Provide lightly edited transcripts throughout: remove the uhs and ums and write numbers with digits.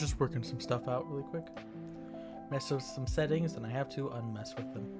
Just working some stuff out really quick. Mess with some settings, and I have to unmess with them.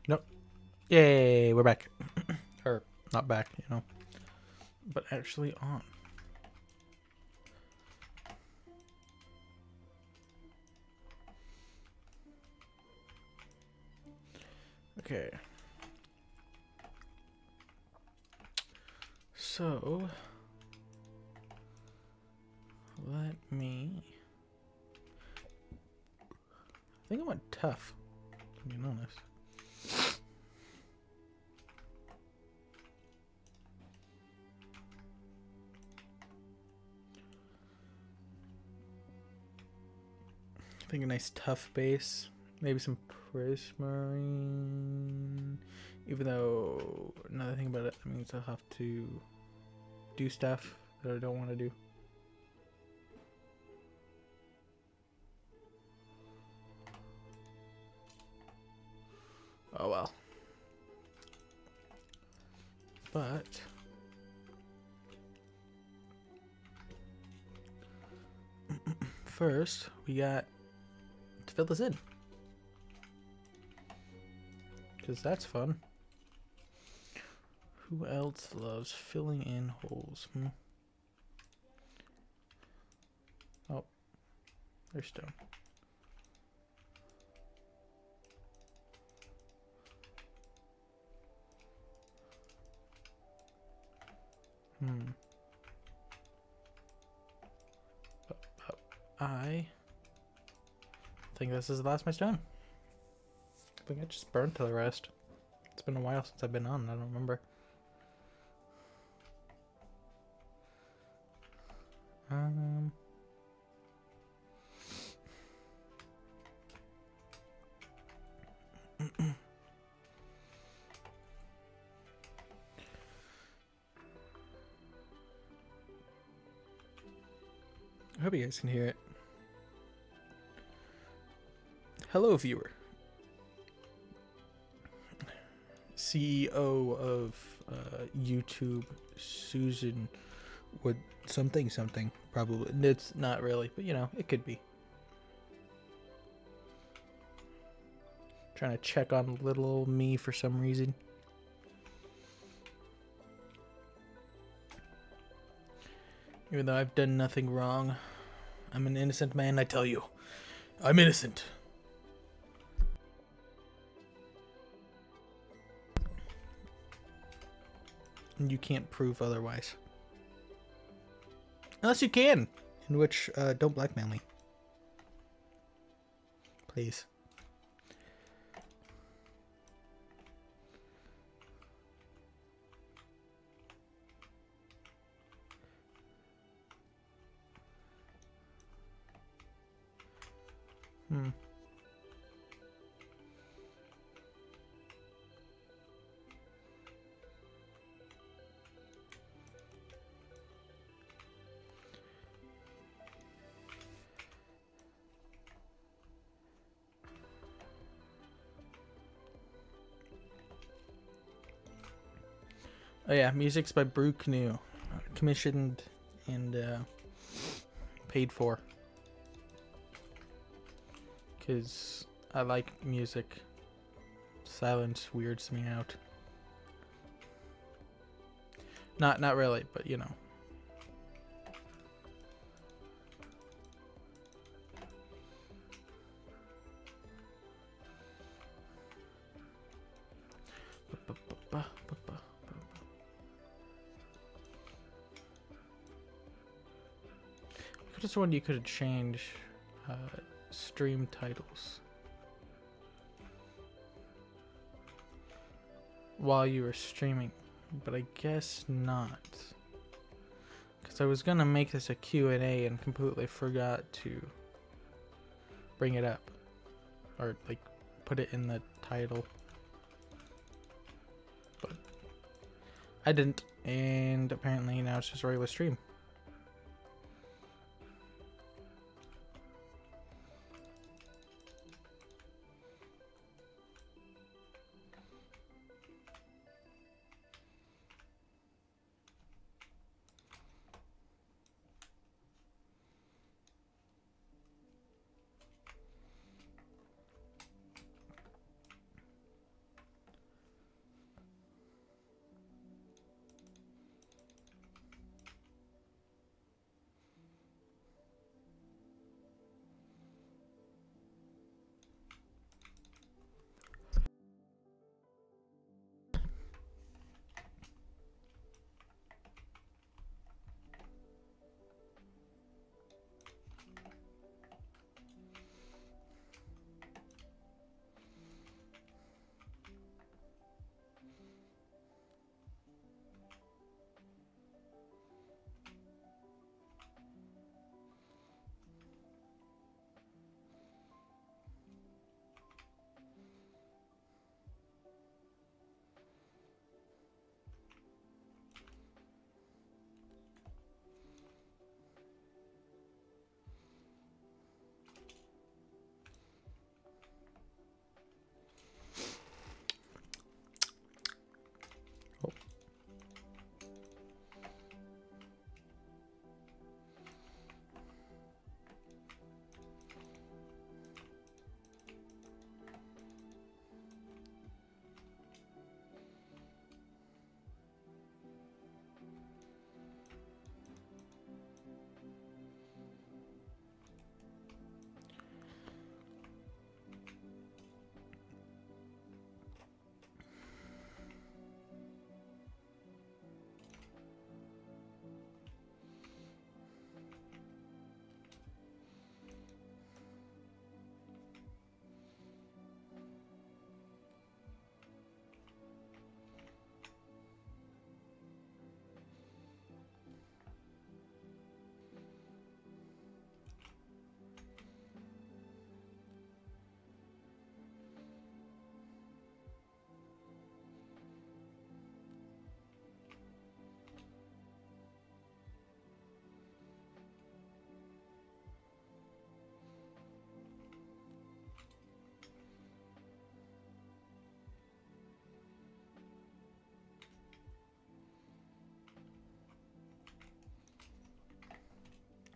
Nope. Yay, we're back. Or not back, you know, but actually on. Okay. So let me. I think I went tough, to be honest. I think a nice tough bass Maybe some prismarine. Even though another thing about it means I'll have to do stuff that I don't want to do. Oh well. But first, we got to fill this in. Because that's fun. Who else loves filling in holes? Oh, there's stone. I think this is the last of my stone. I think I just burnt to the rest. It's been a while since I've been on. I don't remember. I hope you guys can hear it. Hello, viewer. CEO of YouTube, Susan would something. Probably. It's not really, but you know, it could be. Trying to check on little old me for some reason. Even though I've done nothing wrong. I'm an innocent man, I tell you. I'm innocent. And you can't prove otherwise. Unless you can. In which, don't blackmail me. Please. Oh yeah, music's by Brew Canoe. Commissioned and paid for. Because I like music. Silence weirds me out. Not really, but you know. Just one you could change stream titles while you were streaming, but I guess not, because I was gonna make this a Q&A and completely forgot to bring it up or like put it in the title, but I didn't, and apparently now it's just a regular stream.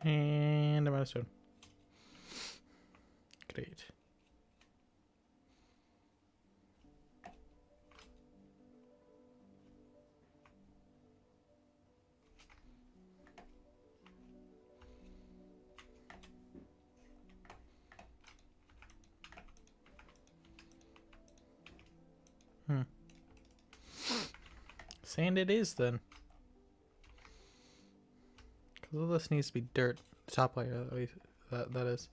And I'm out of stone. Great. Sand it is then. Because all this needs to be dirt. The top layer, at least. That is.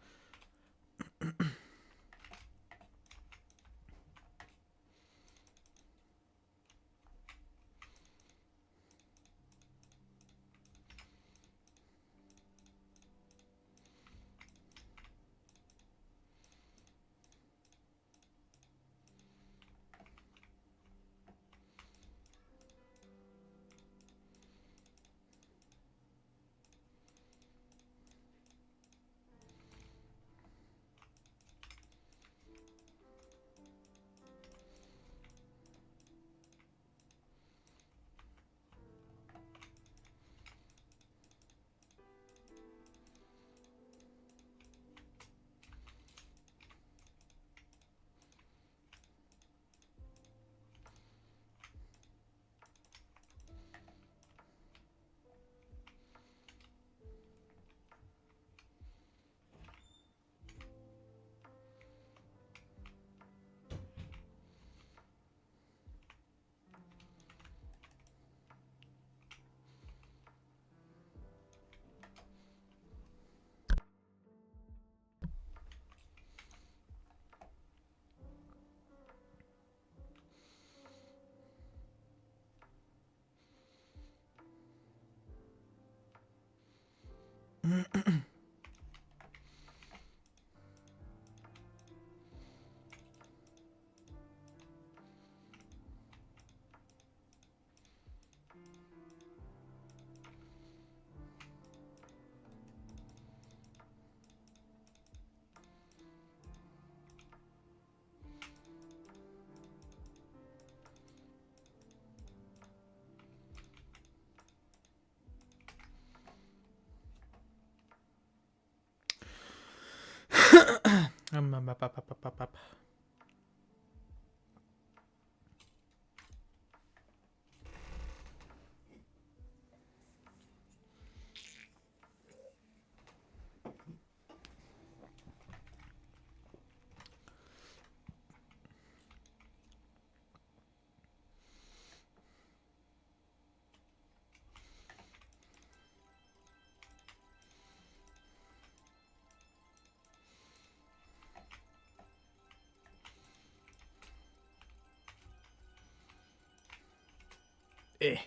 Up. Eh.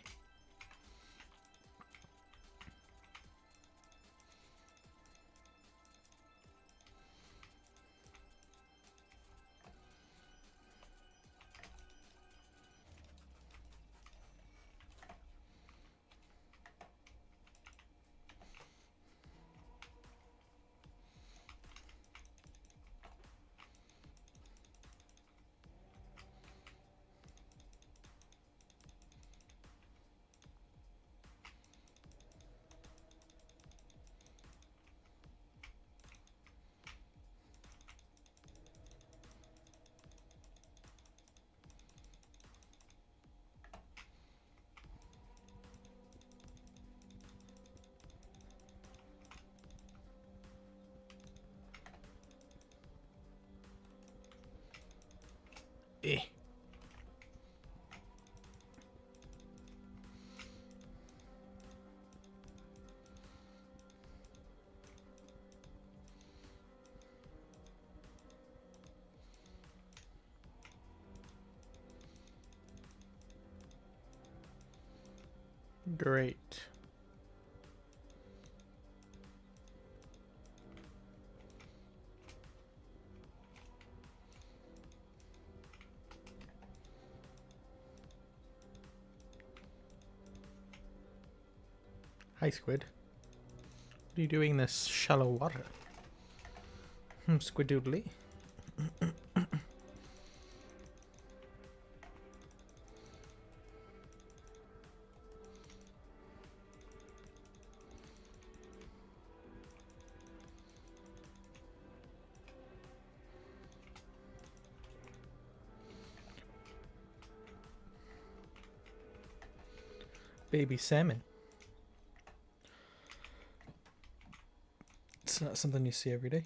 Eh. Great. Hi, squid. What are you doing in this shallow water? Squidoodly. Baby salmon. It's not something you see every day.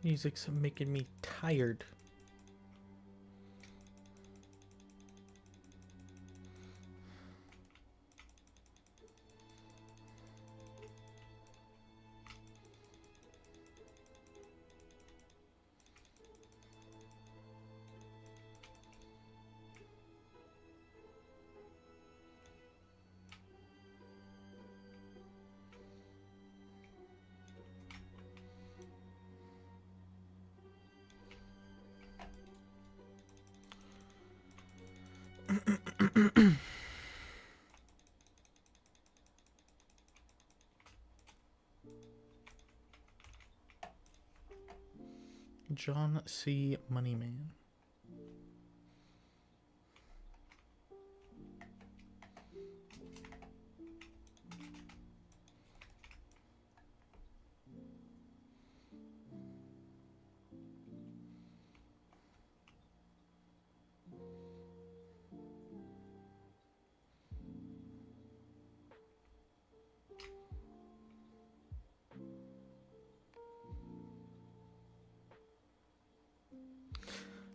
Music's making me tired. John C. Moneyman.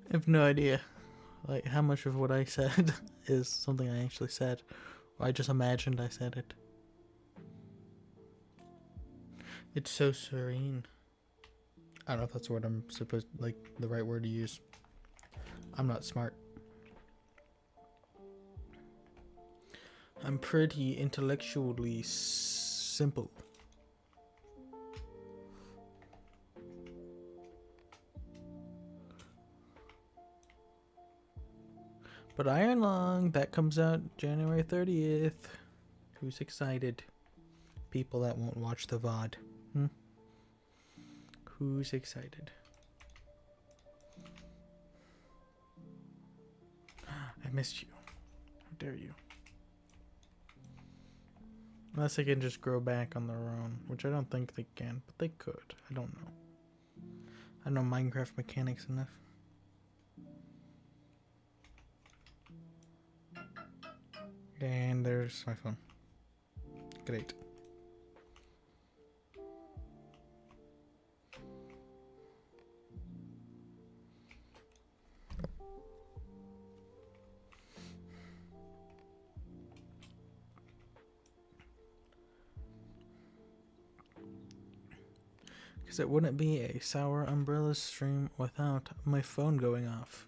I have no idea, like, how much of what I said is something I actually said, or I just imagined I said it. It's so serene. I don't know if that's what I'm supposed, like, the right word to use. I'm not smart. I'm pretty intellectually simple. But Iron Lung, that comes out January 30th. Who's excited? People that won't watch the VOD. Who's excited? I missed you. How dare you? Unless they can just grow back on their own, which I don't think they can, but they could. I don't know. I know Minecraft mechanics enough. And there's my phone. Great. Because it wouldn't be a Sour Umbrella stream without my phone going off.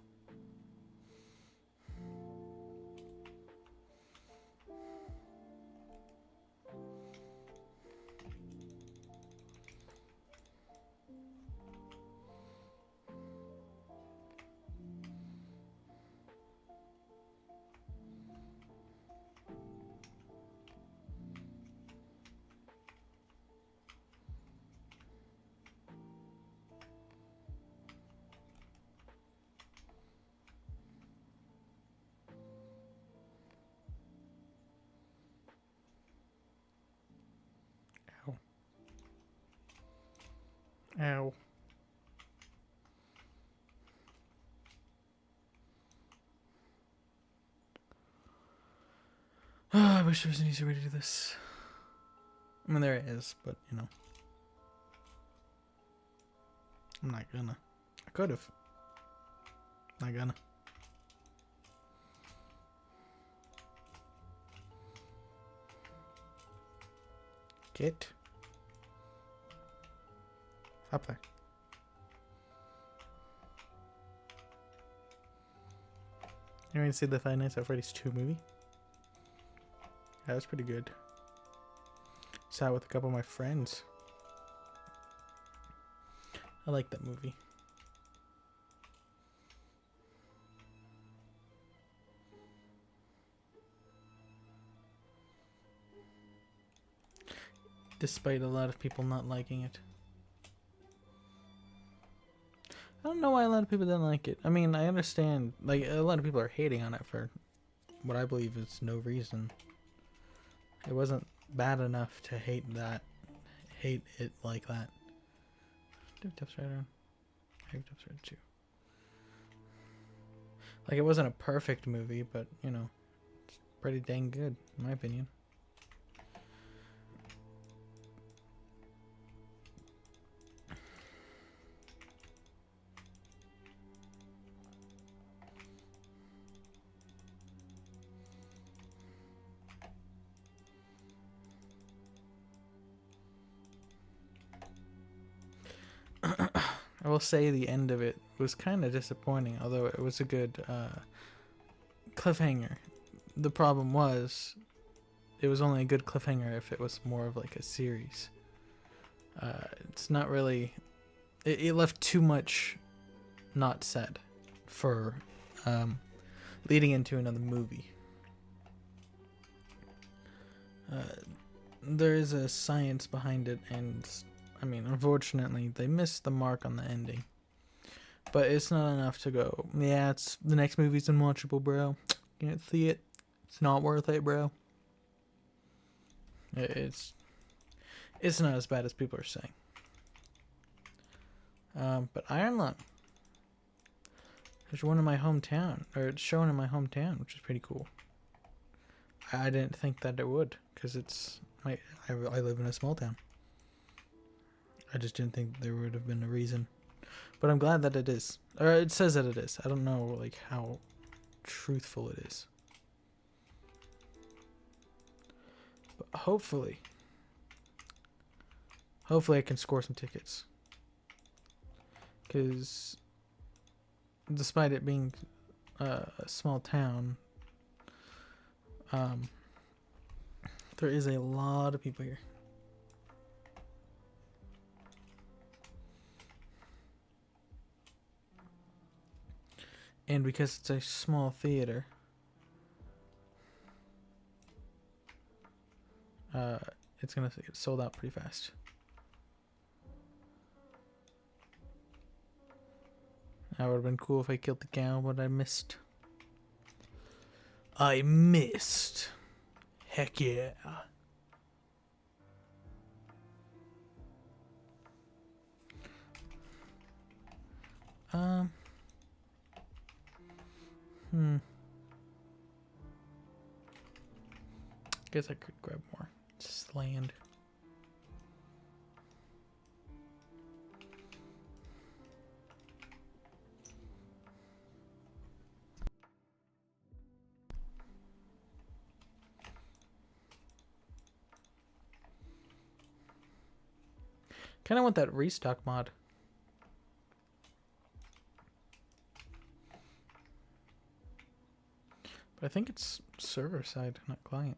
Ow. Oh, I wish there was an easier way to do this. I mean, there is, but, you know. I'm not gonna. I could've. Not gonna. Get up there. You want to see the Five Nights at Freddy's 2 movie? That was pretty good. Saw it with a couple of my friends. I like that movie. Despite a lot of people not liking it. I don't know why a lot of people didn't like it. I mean, I understand, like, a lot of people are hating on it for what I believe is no reason. It wasn't bad enough to hate it like that. Tips right on. Tips right too. Like, it wasn't a perfect movie, but, you know, it's pretty dang good, in my opinion. I will say the end of it was kind of disappointing, although it was a good cliffhanger. The problem was, it was only a good cliffhanger if it was more of like a series. It's not really... It left too much not said for leading into another movie. There is a science behind it, and I mean, unfortunately, they missed the mark on the ending. But it's not enough to go, yeah, it's the next movie's unwatchable, bro. Can't see it. It's not worth it, bro. It's not as bad as people are saying. But Iron Lung. There's one in my hometown, or it's shown in my hometown, which is pretty cool. I didn't think that it would, because I live in a small town. I just didn't think there would have been a reason. But I'm glad that it is. Or it says that it is. I don't know like how truthful it is. But hopefully I can score some tickets. Because despite it being a small town, there is a lot of people here. And because it's a small theater, it's gonna get sold out pretty fast. That would have been cool if I killed the cow, but I missed. I missed. Heck yeah. Guess I could grab more. Just land. Kind of want that restock mod. But I think it's server side, not client.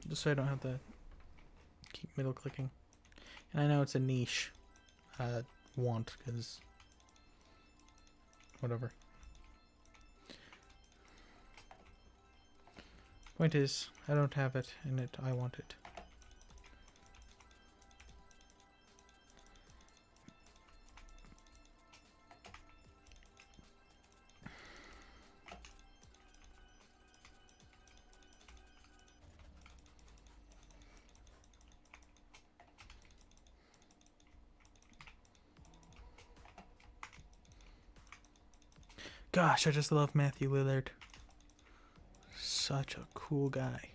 Just so I don't have to keep middle clicking. And I know it's a niche want, because whatever. Point is, I don't have it, and I want it. Gosh, I just love Matthew Lillard. Such a cool guy.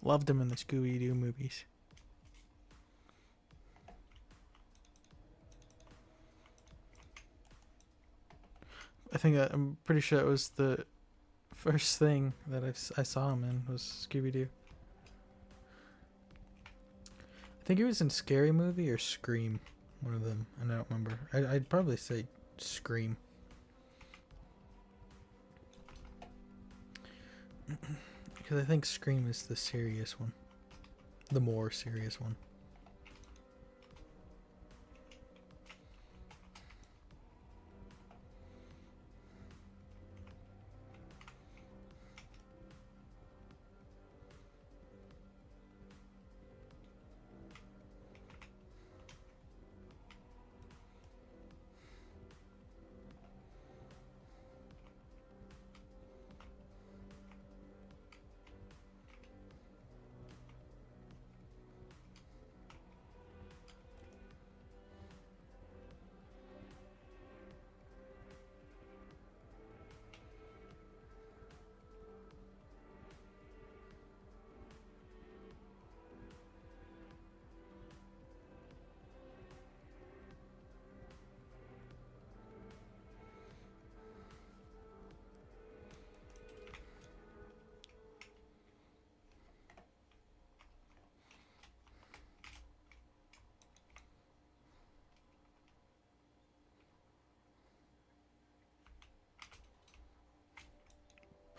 Loved him in the Scooby-Doo movies. I'm pretty sure it was the first thing that I saw him in was Scooby-Doo. I think he was in Scary Movie or Scream, one of them. I don't remember. I'd probably say Scream. Because I think Scream is the serious one. The more serious one.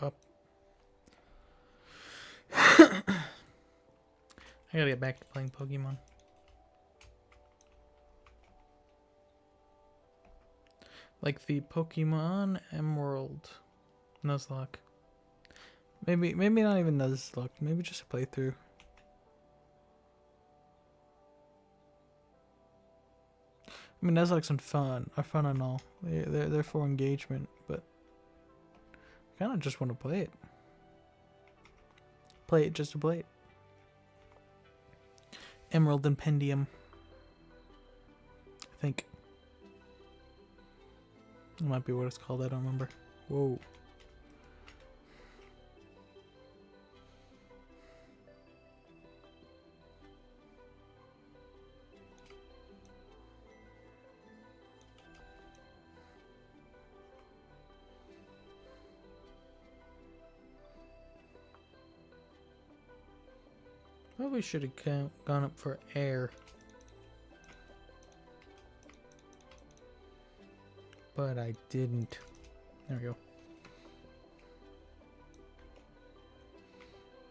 Up. I gotta get back to playing Pokemon. Like the Pokemon Emerald Nuzlocke. Maybe not even Nuzlocke. Maybe just a playthrough. I mean, Nuzlocke's are fun and all. They're for engagement, but I kind of just want to play it. Play it just to play it. Emerald and Pendium. I think. That might be what it's called. I don't remember. Whoa. Probably should have gone up for air. But I didn't. There we go.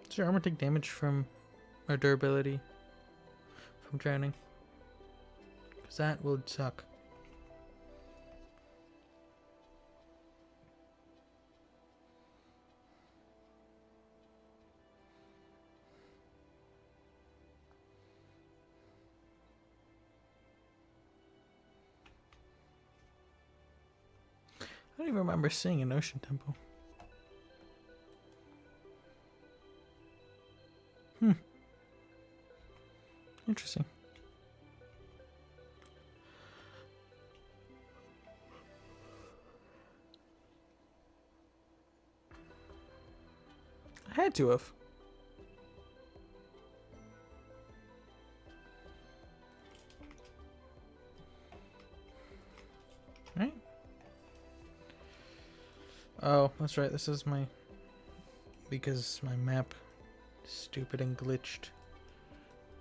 Does your armor take damage from or durability from drowning? Because that would suck. I don't even remember seeing an ocean temple. Interesting. I had to have. Right? Oh, that's right. This is my... Because my map is stupid and glitched.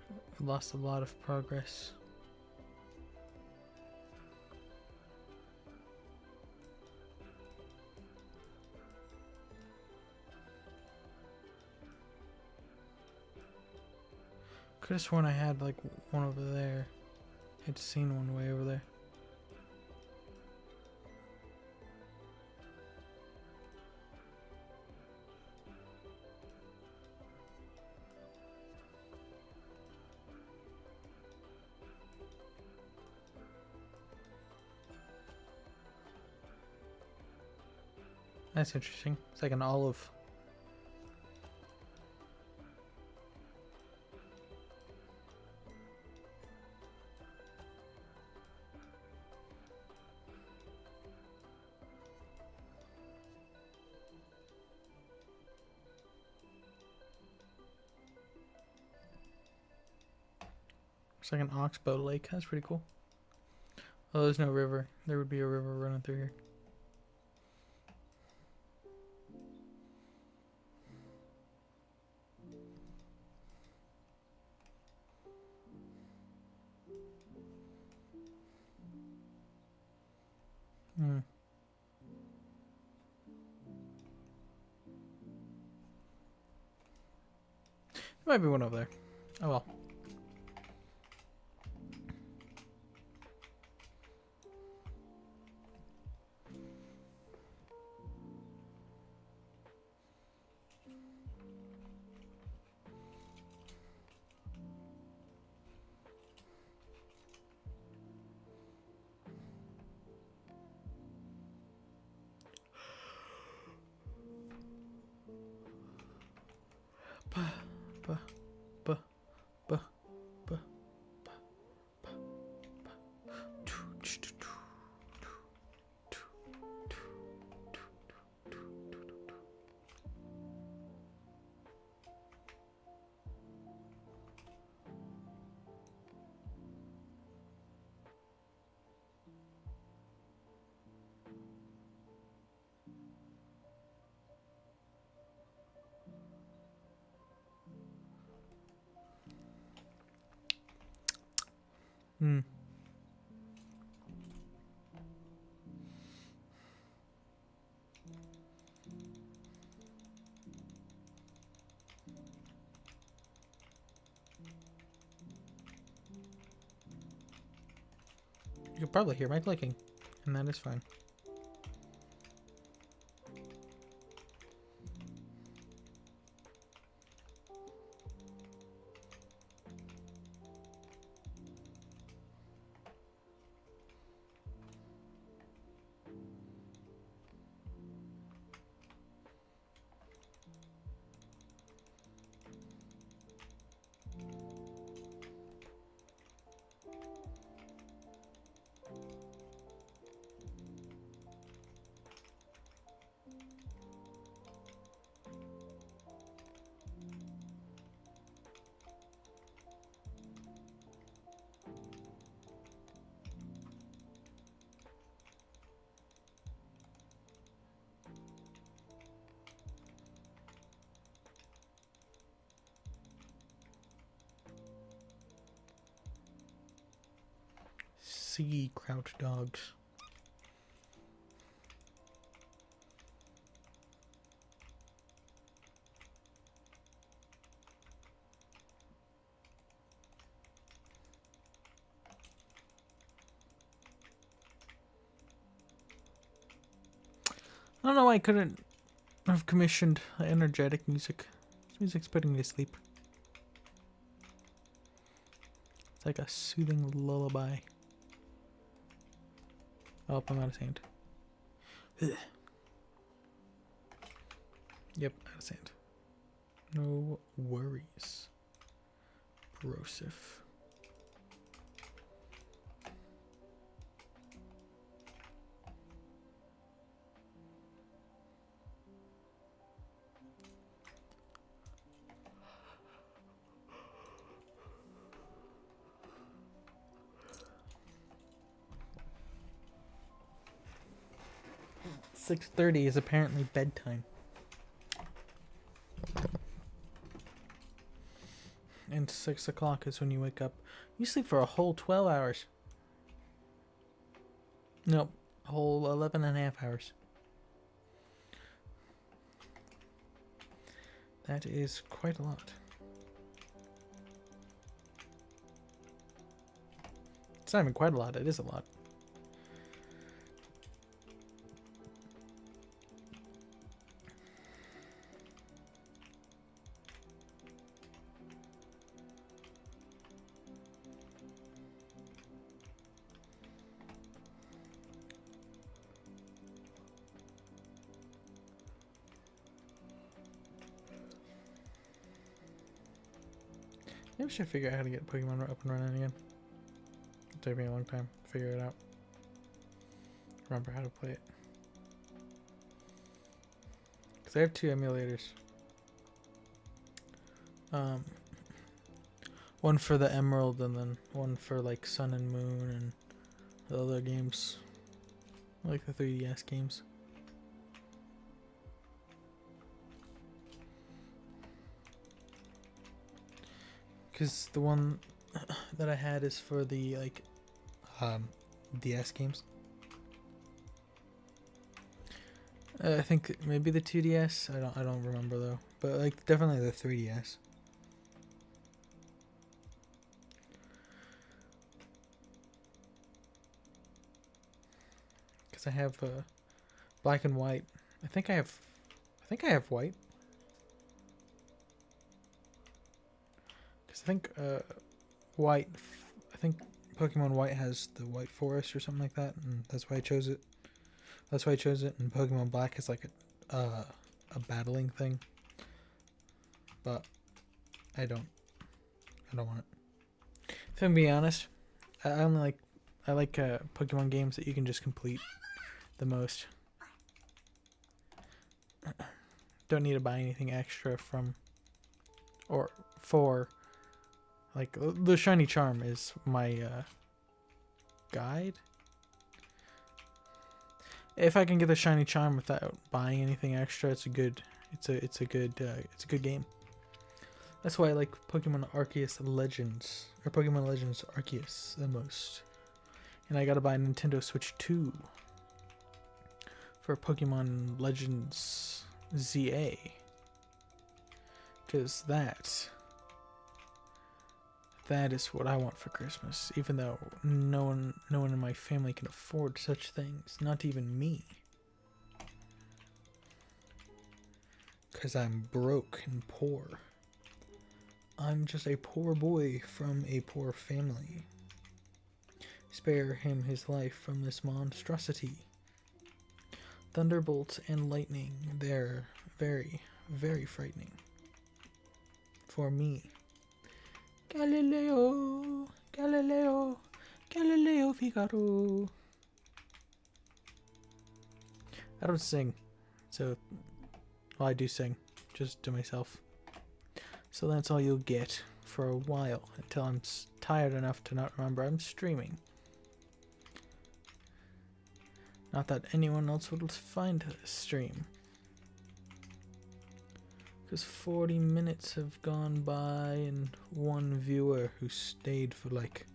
I lost a lot of progress. Could have sworn I had like one over there. I'd seen one way over there. That's interesting. It's like an olive. It's like an oxbow lake. That's pretty cool. Oh, there's no river. There would be a river running through here. Hmm. There might be one over there. Oh well. Bah, bah, bah, bah, bah, bah, bah, bah. Hmm. You can probably hear my clicking, and that is fine. Sea crouch dogs. I don't know why I couldn't have commissioned energetic music. This music's putting me to sleep. It's like a soothing lullaby. Oh, I'm out of sand. Ugh. Yep, out of sand. No worries. Brosif. .30 is apparently bedtime. And 6 o'clock is when you wake up. You sleep for a whole 12 hours. Nope, a whole 11 and a half hours. That is quite a lot. It's not even quite a lot, it is a lot. Maybe I should figure out how to get Pokemon up and running again. It'll take me a long time to figure it out. Remember how to play it. Because I have 2 emulators. One for the Emerald and then one for like Sun and Moon and the other games. Like the 3DS games. Because the one that I had is for the like DS games. I think maybe the 2DS. I don't remember though. But like definitely the 3DS. Because I have black and white. I think I have white. Because I think white. I think Pokemon White has the White Forest or something like that, and that's why I chose it. That's why I chose it. And Pokemon Black is like a battling thing. But I don't want it. If I'm being honest, I like Pokemon games that you can just complete the most. Don't need to buy anything extra from or for. Like the Shiny Charm is my guide. If I can get the Shiny Charm without buying anything extra, it's a good game. That's why I like Pokemon Arceus Legends or Pokemon Legends Arceus the most. And I gotta buy Nintendo Switch 2 for Pokemon Legends ZA. Cause that is what I want for Christmas, even though no one in my family can afford such things, not even me. Cause I'm broke and poor. I'm just a poor boy from a poor family. Spare him his life from this monstrosity. Thunderbolts and lightning, they're very, very frightening. For me. Galileo, Galileo, Galileo Figaro. I don't sing, so, well, I do sing, just to myself. So that's all you'll get for a while, until I'm tired enough to not remember I'm streaming. Not that anyone else would find a stream. Because 40 minutes have gone by and one viewer who stayed for like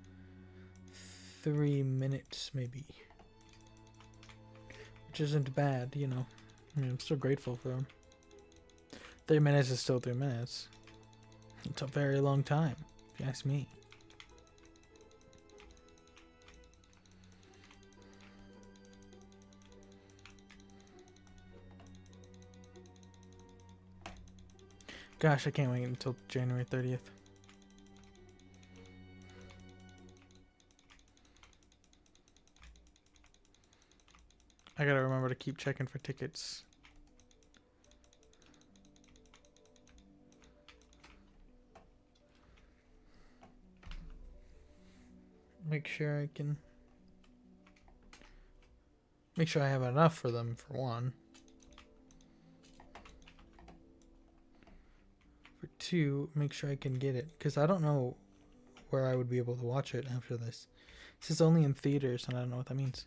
3 minutes maybe. Which isn't bad, you know. I mean, I'm still grateful for them. 3 minutes is still 3 minutes. It's a very long time, if you ask me. Gosh, I can't wait until January 30th. I gotta remember to keep checking for tickets. Make sure I have enough for them, for one. For two, make sure I can get it. Because I don't know where I would be able to watch it after this. This is only in theaters, and I don't know what that means.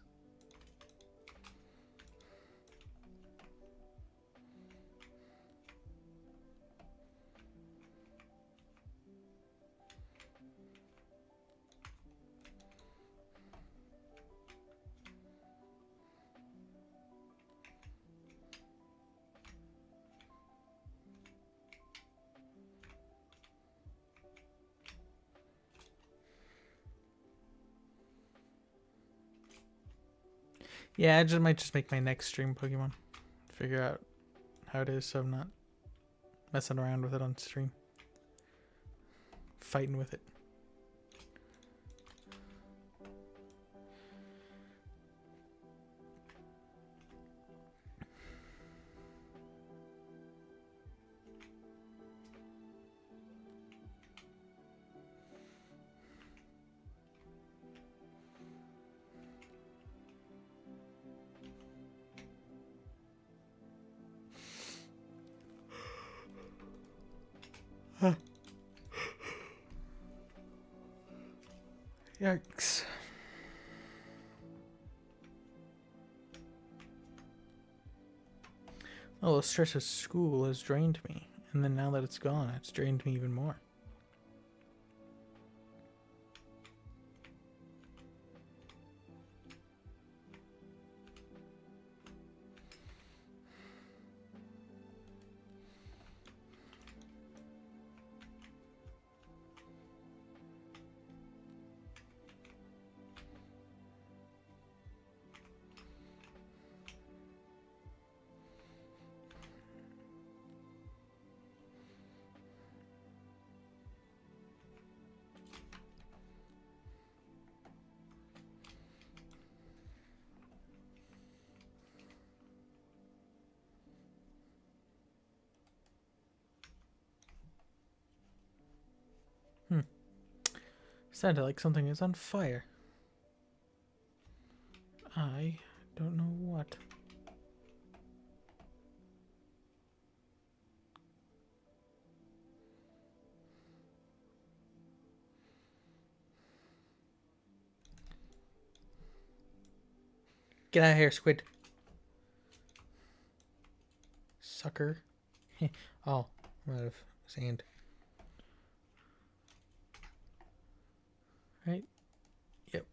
Yeah, I might just make my next stream Pokemon. Figure out how it is so I'm not messing around with it on stream. Fighting with it. Yikes. Well, the stress of school has drained me, and then now that it's gone, it's drained me even more. Sounded like something is on fire. I don't know what. Get out of here, squid. Sucker. Oh, I'm out of sand. Right? Yep.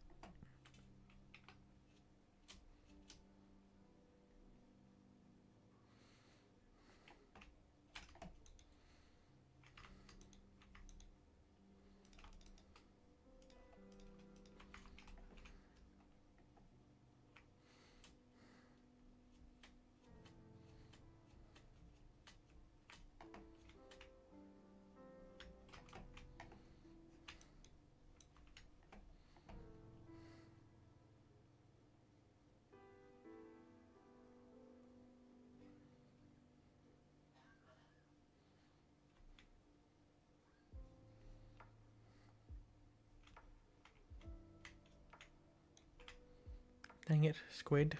Dang it, squid.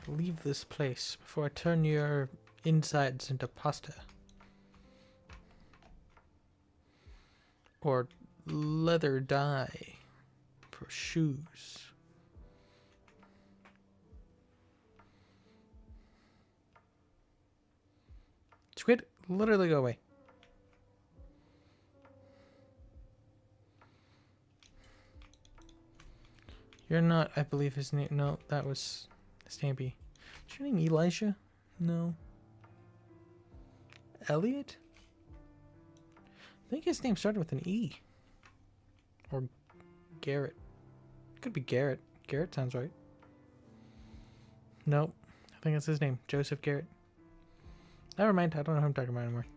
Leave this place before I turn your insides into pasta. Or leather dye for shoes. Squid, literally go away. You're not, I believe his name. No, that was Stampy. Is your name Elijah? No. Elliot? I think his name started with an E. Or Garrett. Could be Garrett. Garrett sounds right. Nope. I think that's his name. Joseph Garrett. Never mind. I don't know who I'm talking about anymore.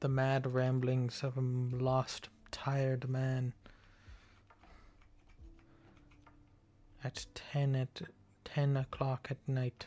The mad ramblings of a lost, tired man. At 10 o'clock at night.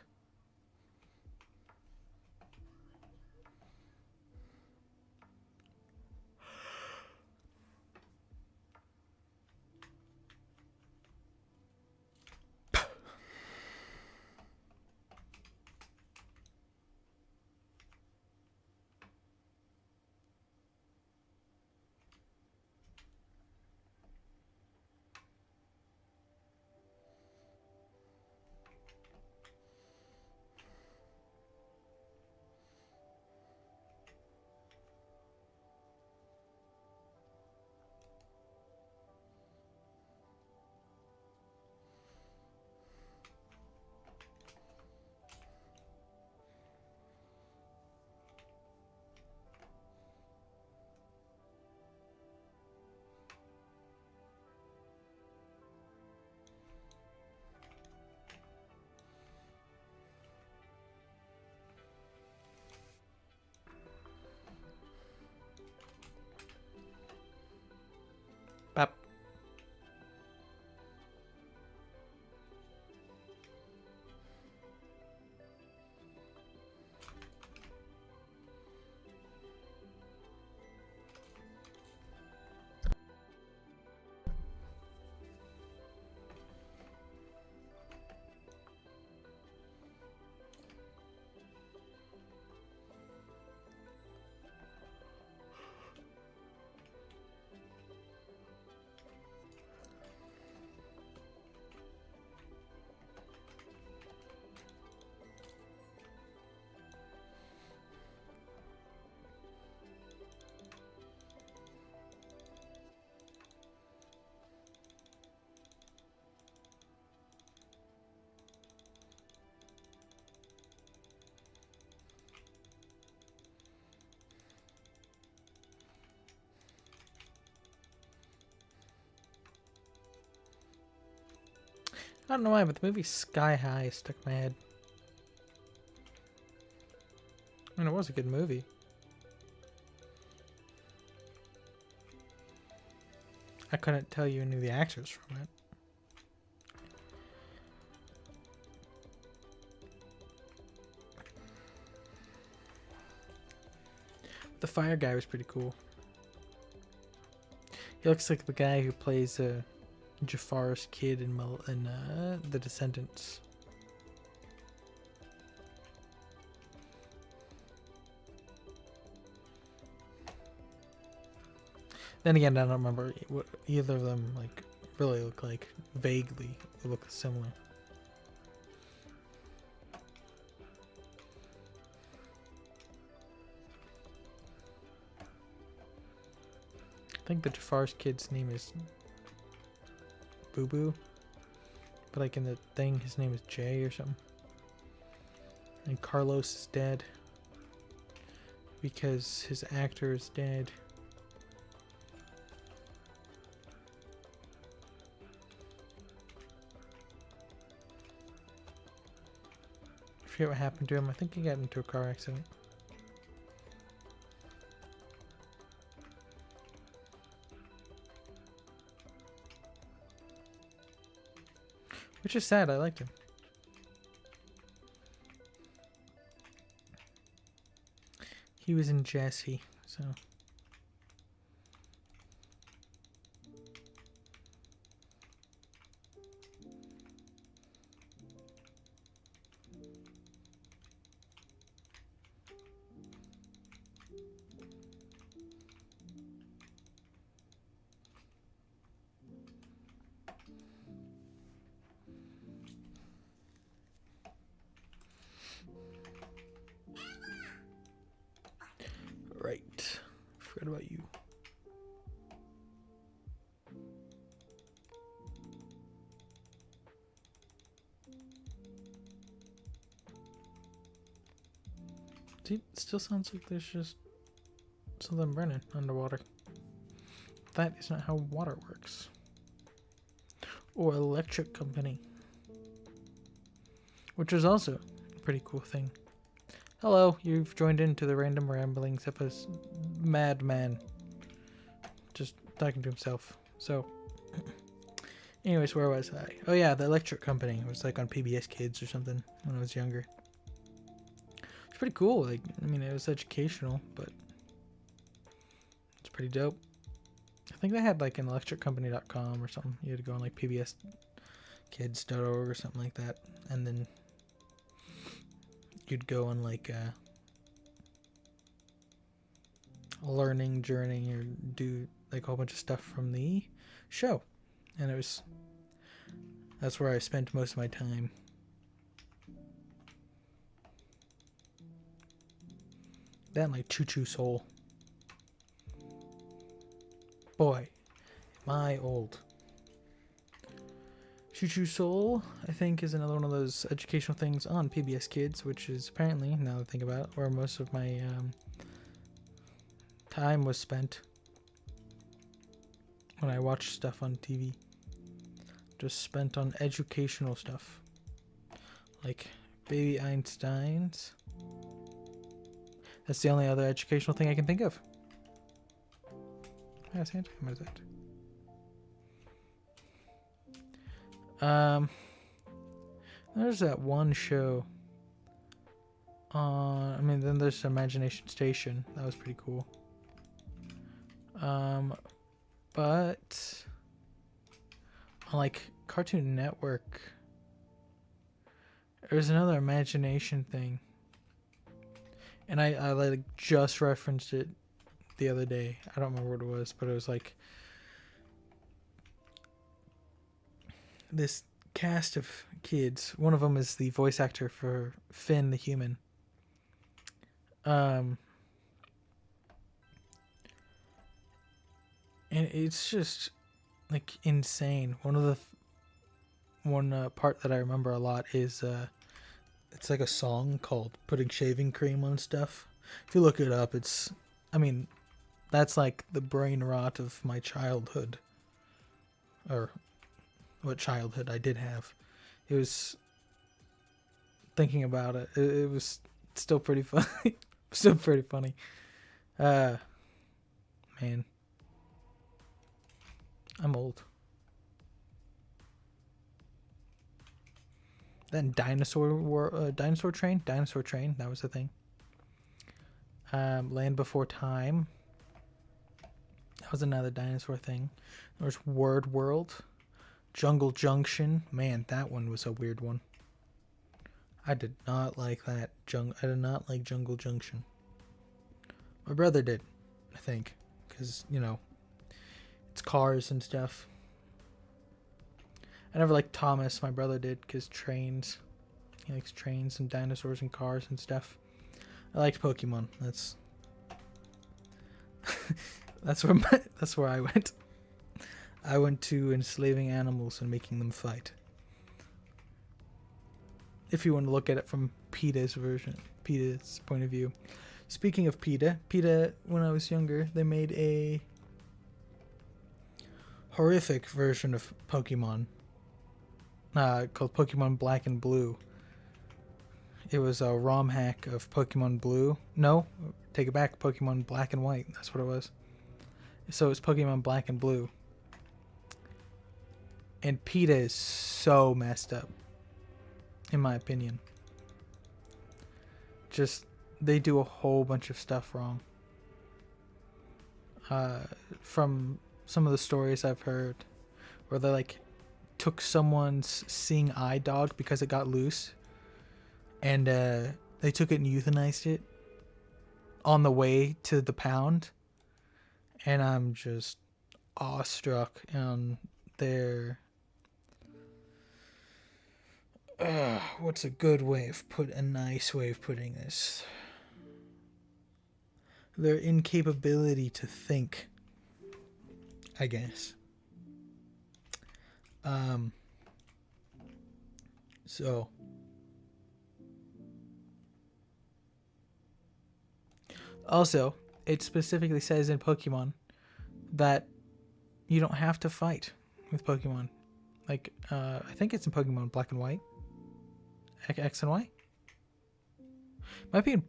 I don't know why, but the movie Sky High stuck in my head. I mean, it was a good movie. I couldn't tell you any of the actors from it. The fire guy was pretty cool. He looks like the guy who plays Jafar's kid in The Descendants. Then again, I don't remember what either of them like really look like. Vaguely, they look similar. I think the Jafar's kid's name is Boo Boo, but like in the thing, his name is Jay or something. And Carlos is dead because his actor is dead. I forget what happened to him. I think he got into a car accident. Which is sad, I liked him. He was in Jesse, so... Right. Forgot about you. See, it still sounds like there's just something burning underwater. That is not how water works. Or electric company. Which is also a pretty cool thing. Hello, you've joined into the random ramblings of a madman. Just talking to himself. So, anyways, where was I? Oh yeah, the electric company. It was like on PBS Kids or something when I was younger. It's pretty cool. Like, I mean, it was educational, but it's pretty dope. I think they had like an electriccompany.com or something. You had to go on like pbskids.org or something like that, and then you'd go on like a learning journey or do like a whole bunch of stuff from the show, and that's where I spent most of my time. That and like Choo Choo Soul. Boy, am I old. Choo Choo Soul, I think, is another one of those educational things on PBS Kids, which is apparently, now that I think about it, where most of my time was spent when I watched stuff on TV. Just spent on educational stuff. Like Baby Einsteins. That's the only other educational thing I can think of. What is that? There's that one show on, I mean, then there's Imagination Station. That was pretty cool. But on like Cartoon Network, there's another Imagination thing. And I like just referenced it the other day. I don't remember what it was, but it was like this cast of kids. One of them is the voice actor for Finn the human. And it's just like insane. One part that I remember a lot is it's like a song called Putting Shaving Cream on Stuff. If you look it up, I mean, that's like the brain rot of my childhood. Or what childhood I did have. It was thinking about it. It was still pretty funny. Still pretty funny. Man, I'm old. Then Dinosaur Train. That was the thing. Land Before Time. That was another dinosaur thing. There was Word World. Jungle Junction. Man, that one was a weird one. I did not like that. I did not like Jungle Junction. My brother did, I think. Because, you know, it's cars and stuff. I never liked Thomas. My brother did, because trains. He likes trains and dinosaurs and cars and stuff. I liked Pokemon. That's that's where I went. I went to enslaving animals and making them fight. If you want to look at it from PETA's point of view. Speaking of PETA, when I was younger, they made a horrific version of Pokemon called Pokemon Black and Blue. It was a ROM hack of Pokemon Blue. No, take it back. Pokemon Black and White. That's what it was. So it's Pokemon Black and Blue. And PETA is so messed up, in my opinion. Just, they do a whole bunch of stuff wrong. From some of the stories I've heard, where they like took someone's seeing eye dog because it got loose, and they took it and euthanized it on the way to the pound, and I'm just awestruck on their what's a nice way of putting this? Their incapability to think, I guess. So also, it specifically says in Pokemon that you don't have to fight with Pokemon. Like, I think it's in Pokemon Black and White. X and Y? Might be in...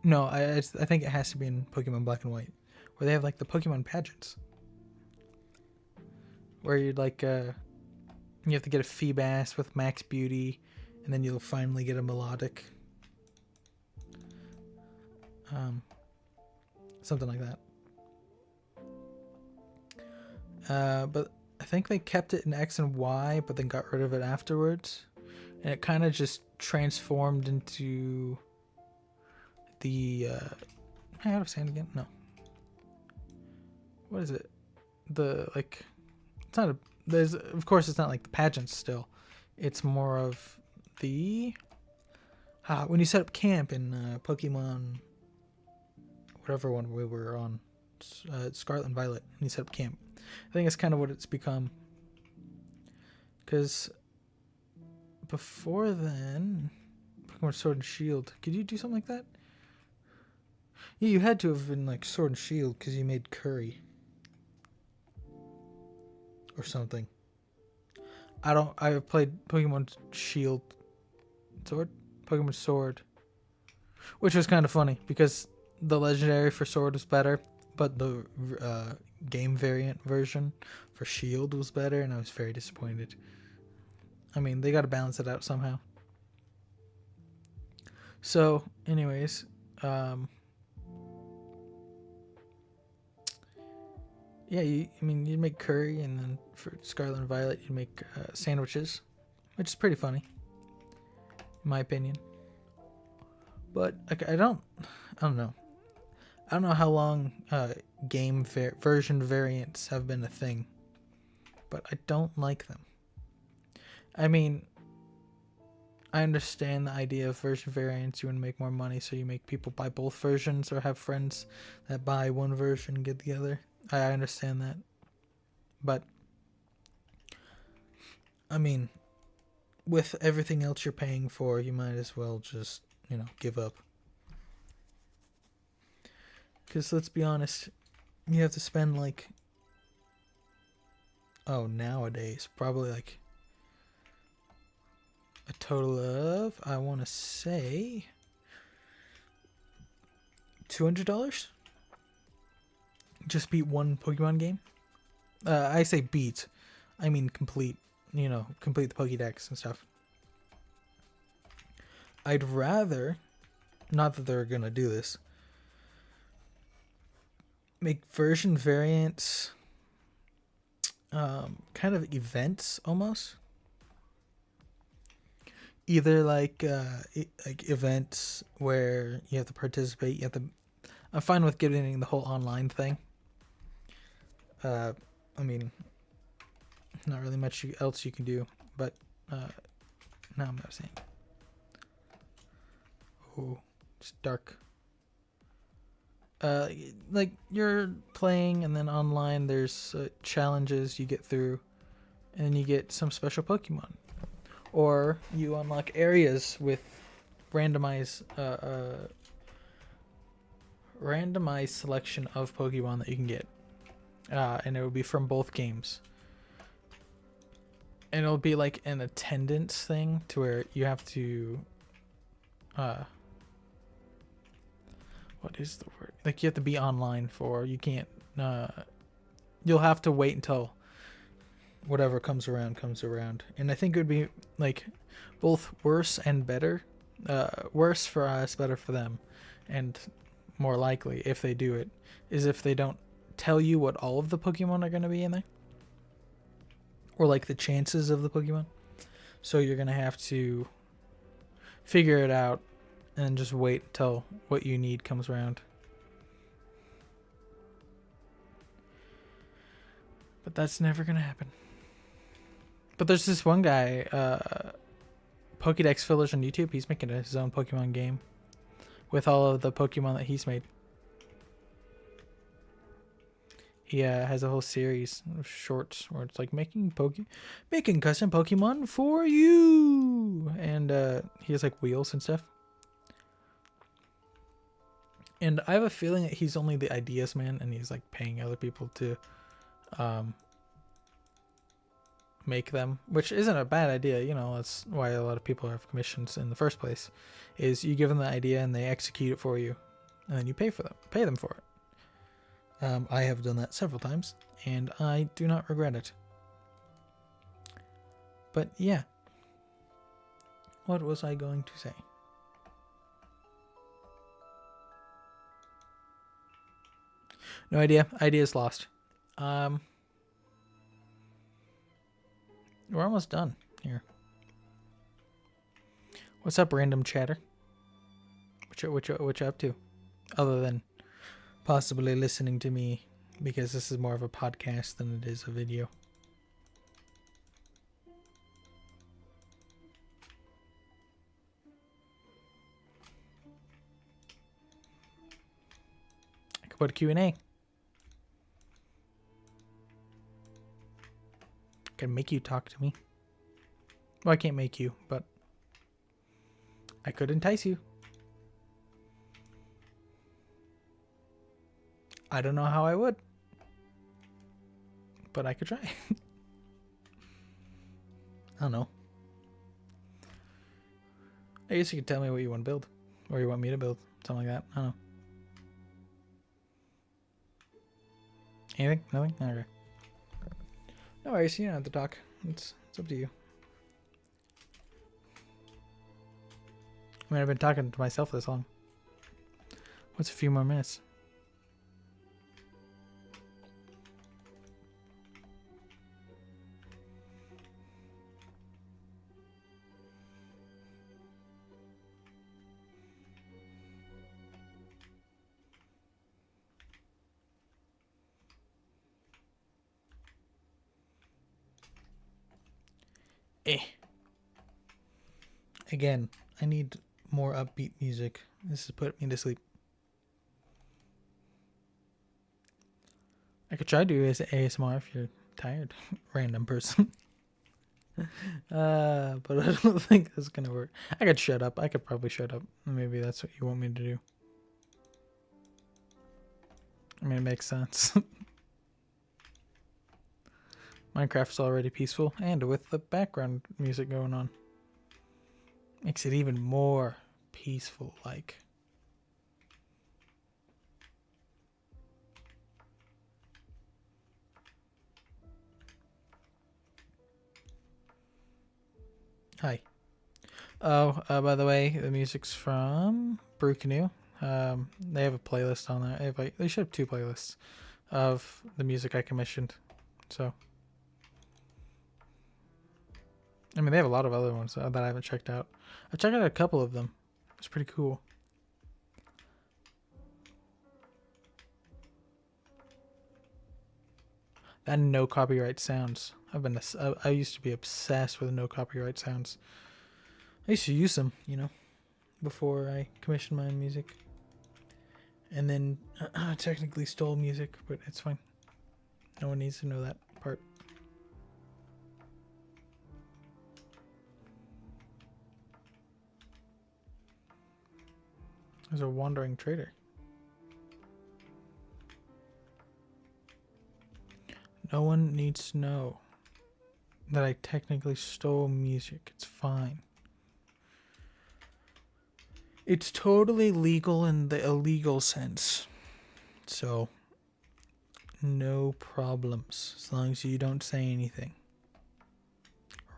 No, I think it has to be in Pokemon Black and White. Where they have, like, the Pokemon pageants. Where you'd, like, you have to get a Feebas with Max Beauty, and then you'll finally get a Melodic. Something like that. But I think they kept it in X and Y, but then got rid of it afterwards. And it kind of just transformed into the... Am I out of sand again? No. What is it? The, like... It's not a... There's, of course, it's not like the pageants still. It's more of the... when you set up camp in Pokemon... Whatever one we were on. Scarlet and Violet. And you set up camp. I think it's kind of what it's become. Because... Before then, Pokemon Sword and Shield. Could you do something like that? Yeah, you had to have been like Sword and Shield because you made curry. Or something. I played Pokemon Shield. Sword? Pokemon Sword. Which was kind of funny because the legendary for Sword was better, but the game variant version for Shield was better, and I was very disappointed. I mean, they got to balance it out somehow. So, anyways, yeah, you make curry, and then for Scarlet and Violet, you make sandwiches, which is pretty funny, in my opinion. But I don't know. I don't know how long game version variants have been a thing, but I don't like them. I mean, I understand the idea of version variants. You want to make more money, so you make people buy both versions or have friends that buy one version and get the other. I understand that. But, I mean, with everything else you're paying for, you might as well just, give up. Because let's be honest, you have to spend nowadays, probably a total of, I want to say, $200. Just beat one Pokemon game. I say beat, I mean complete. You know, complete the Pokédex and stuff. I'd rather, not that they're gonna do this, make version variants, kind of events almost. Either like events where you have to participate. You have to. I'm fine with getting the whole online thing. I mean, not really much else you can do, but now I'm not saying. Oh, it's dark. Like you're playing, and then online there's challenges you get through, and you get some special Pokemon, or you unlock areas with randomized selection of Pokemon that you can get, and it will be from both games. And it'll be like an attendance thing to where you have to, what is the word? Like you have to be online for, you can't, you'll have to wait until whatever comes around. And I think it would be like both worse and better. Worse for us, better for them. And more likely, if they do it, is if they don't tell you what all of the Pokemon are going to be in there. Or like the chances of the Pokemon. So you're going to have to figure it out and just wait till what you need comes around. But that's never going to happen. But there's this one guy, Pokédex Fillers on YouTube. He's making his own Pokemon game with all of the Pokemon that he's made. He has a whole series of shorts where it's like making custom Pokemon for you, and he has like wheels and stuff. And I have a feeling that he's only the ideas man, and he's like paying other people to make them, which isn't a bad idea. You know, that's why a lot of people have commissions in the first place. Is you give them the idea and they execute it for you, and then you pay them for it. I have done that several times, and I do not regret it. But yeah. What was I going to say? No idea. Idea's lost. We're almost done here. What's up, random chatter? What you up to? Other than possibly listening to me, because this is more of a podcast than it is a video. I could put a Q&A. I can make you talk to me. Well, I can't make you, but I could entice you. I don't know how I would, but I could try. I don't know. I guess you could tell me what you want to build, or you want me to build, something like that. I don't know. Anything? Nothing? Okay. No worries, you don't have to talk. It's up to you. I mean, I've been talking to myself this long. What's a few more minutes? Again, I need more upbeat music. This is putting me to sleep. I could try to do ASMR if you're tired. Random person. But I don't think that's gonna work. I could shut up. I could probably shut up. Maybe that's what you want me to do. I mean, it makes sense. Minecraft's already peaceful, and with the background music going on. Makes it even more peaceful, like. Hi. Oh, by the way, the music's from Brew Canoe. They have a playlist on there. They should have 2 playlists of the music I commissioned. So, I mean, they have a lot of other ones that I haven't checked out. I checked out a couple of them. It's pretty cool. And no copyright sounds. I used to be obsessed with no copyright sounds. I used to use them, before I commissioned my own music. And then technically stole music, but it's fine. No one needs to know that part. There's a wandering trader. No one needs to know that I technically stole music. It's fine. It's totally legal in the illegal sense. So, no problems. As long as you don't say anything.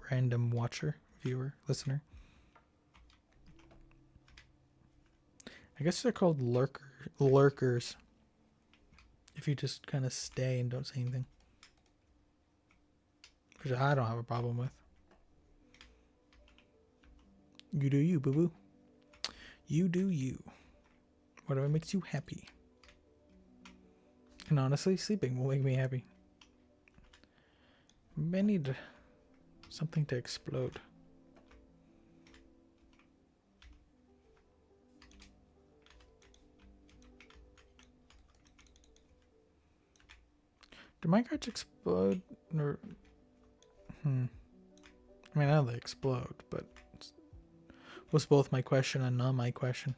Random watcher, viewer, listener. I guess they're called lurkers. If you just kind of stay and don't say anything. Which I don't have a problem with. You do you, boo-boo. You do you. Whatever makes you happy. And honestly, sleeping will make me happy. I need something to explode. Do minecarts explode? Or... I mean, I know they explode, but was both my question and not my question.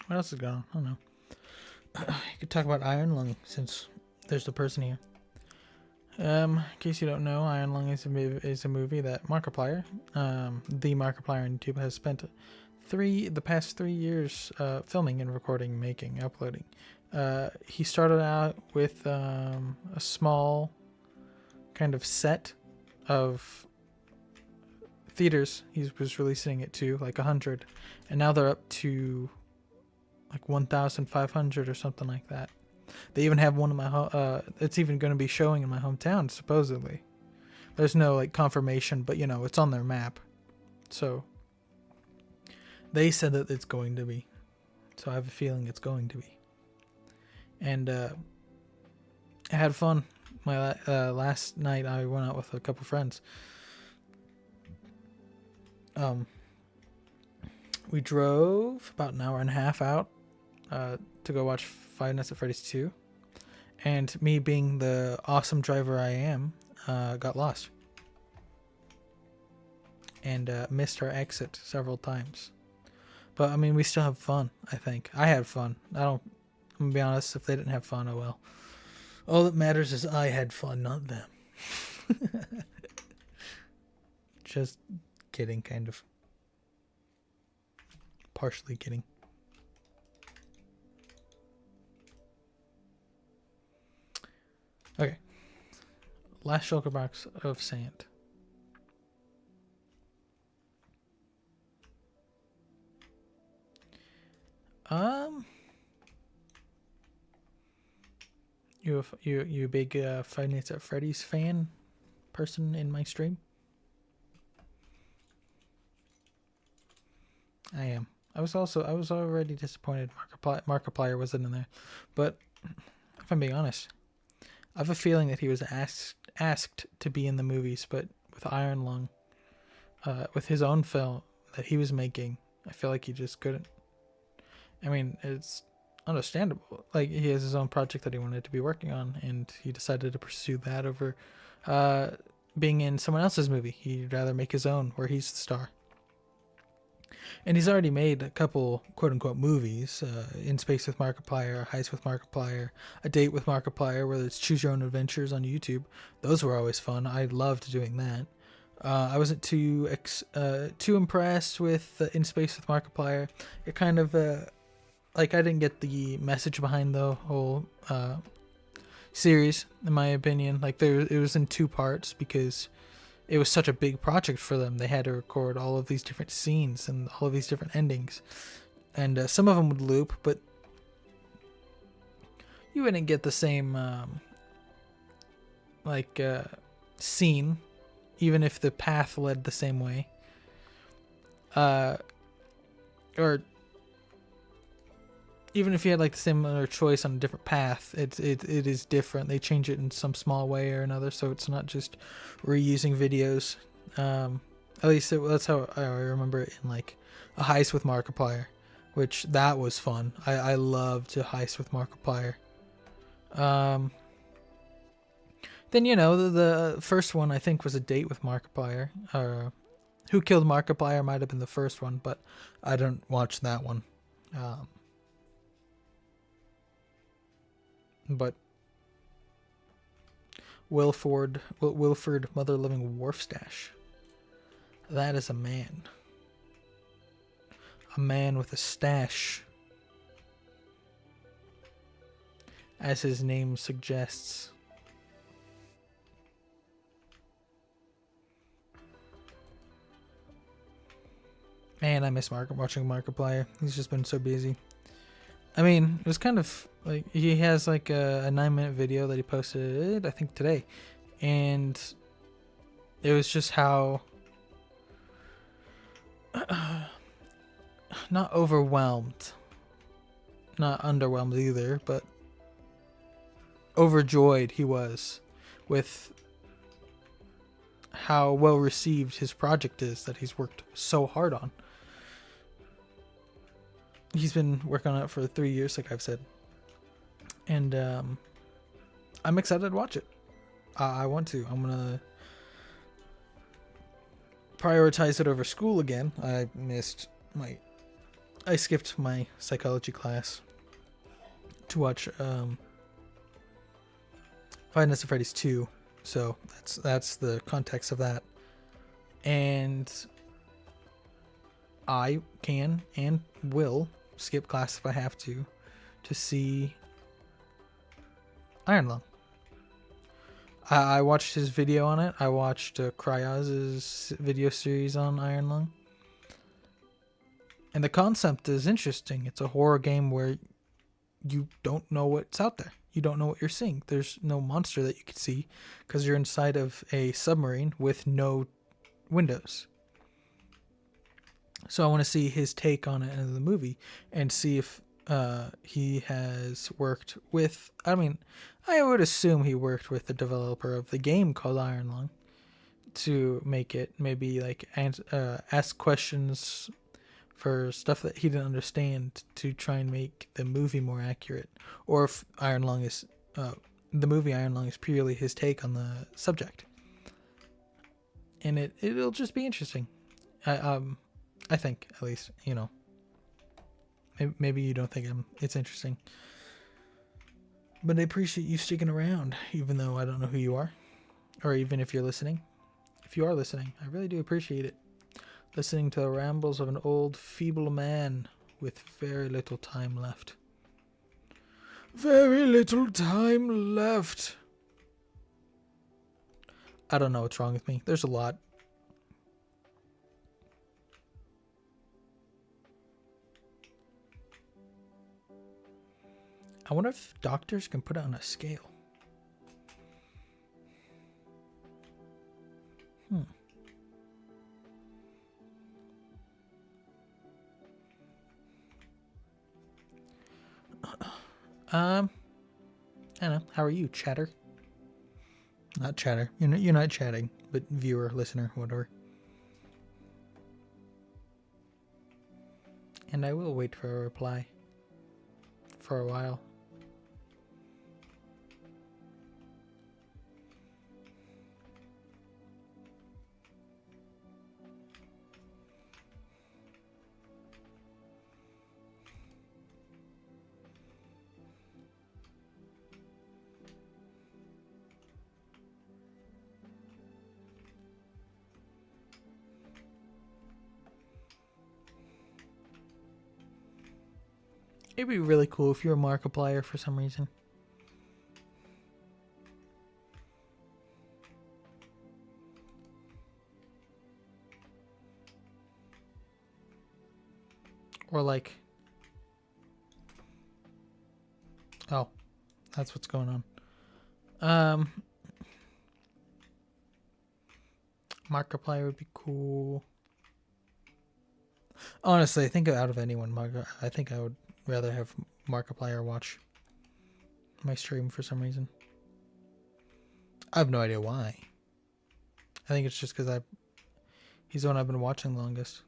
What else is going on? I don't know. You could talk about Iron Lung since there's the person here. In case you don't know, Iron Lung is a movie that Markiplier, the Markiplier on YouTube, has spent the past 3 years filming and recording, making, uploading. He started out with a small kind of set of theaters he was releasing it to, like 100, and now they're up to like 1,500 or something like that. They even have one in my it's even going to be showing in my hometown, supposedly. There's no like confirmation, but it's on their map. So they said that it's going to be. So I have a feeling it's going to be. And I had fun. My last night I went out with a couple friends. We drove about an hour and a half out to go watch Five Nights at Freddy's 2. And me being the awesome driver I am, got lost. And missed our exit several times. But, I mean, we still have fun, I think. I had fun. I'm going to be honest, if they didn't have fun, oh well. All that matters is I had fun, not them. Just kidding, kind of. Partially kidding. Okay. Last shulker box of sand. You a big Five Nights at Freddy's fan person in my stream? I am. I was already disappointed Markiplier wasn't in there. But if I'm being honest, I have a feeling that he was asked to be in the movies, but with Iron Lung, with his own film that he was making. I feel like he just couldn't. I mean, it's understandable. Like, he has his own project that he wanted to be working on, and he decided to pursue that over being in someone else's movie. He'd rather make his own, where he's the star. And he's already made a couple quote-unquote movies, In Space with Markiplier, Heist with Markiplier, A Date with Markiplier, where it's Choose Your Own Adventures on YouTube. Those were always fun. I loved doing that. I wasn't too impressed with In Space with Markiplier. It kind of, I didn't get the message behind the whole series, in my opinion. Like, it was in 2 parts because it was such a big project for them. They had to record all of these different scenes and all of these different endings. And some of them would loop, but you wouldn't get the same, scene, even if the path led the same way. Or even if you had like the similar choice on a different path, it is different. They change it in some small way or another, so it's not just reusing videos. At least that's how I remember it in like A Heist with Markiplier, which that was fun. I loved A Heist with Markiplier. Then, you know, the first one I think was A Date with Markiplier. Who Killed Markiplier might have been the first one, but I didn't watch that one. But Wilford Mother Living Wharfstash. That is a man. A man with a stash. As his name suggests. Man, I miss watching Markiplier. He's just been so busy. I mean, it was kind of like he has like a 9-minute video that he posted, I think today, and it was just how not overwhelmed, not underwhelmed either, but overjoyed he was with how well received his project is that he's worked so hard on. He's been working on it for 3 years, like I've said. And I'm excited to watch it. I want to. I'm going to prioritize it over school again. I skipped my psychology class to watch Five Nights at Freddy's 2. So that's the context of that. And I can and will skip class if I have to see Iron Lung. I watched his video on it. I watched Cryoz's video series on Iron Lung. And the concept is interesting. It's a horror game where you don't know what's out there. You don't know what you're seeing. There's no monster that you can see because you're inside of a submarine with no windows. So I want to see his take on it in the movie and see if he has worked with... I mean, I would assume he worked with the developer of the game called Iron Lung to make it, maybe like ask questions for stuff that he didn't understand to try and make the movie more accurate. Or if Iron Lung is... the movie Iron Lung is purely his take on the subject. And it'll just be interesting. I think, at least, you know. Maybe you don't think it's interesting. But I appreciate you sticking around, even though I don't know who you are. Or even if you're listening. If you are listening, I really do appreciate it. Listening to the rambles of an old, feeble man with very little time left. Very little time left. I don't know what's wrong with me. There's a lot. I wonder if doctors can put it on a scale. I don't know. How are you, chatter? Not chatter. You're not chatting, but viewer, listener, whatever. And I will wait for a reply for a while. It'd be really cool if you're a Markiplier for some reason. Or like... Oh, that's what's going on. Markiplier would be cool. Honestly, I think out of anyone, I think I would rather have Markiplier watch my stream for some reason. I have no idea why. I think it's just because he's the one I've been watching longest.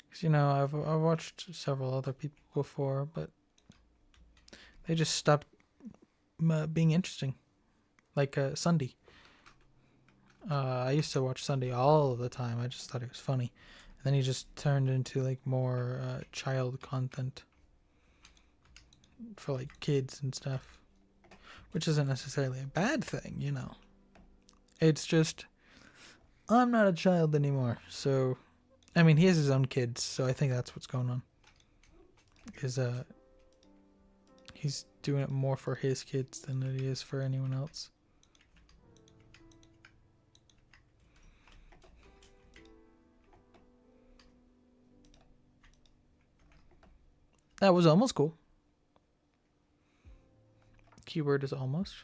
Because, you know, I've watched several other people before, but they just stopped being interesting. Like Sunday. I used to watch Sunday all the time. I just thought it was funny. And then he just turned into like more child content for like kids and stuff. Which isn't necessarily a bad thing, you know. It's just, I'm not a child anymore. So, I mean, he has his own kids. So I think that's what's going on. He's doing it more for his kids than it is for anyone else. That was almost cool. Keyword is almost.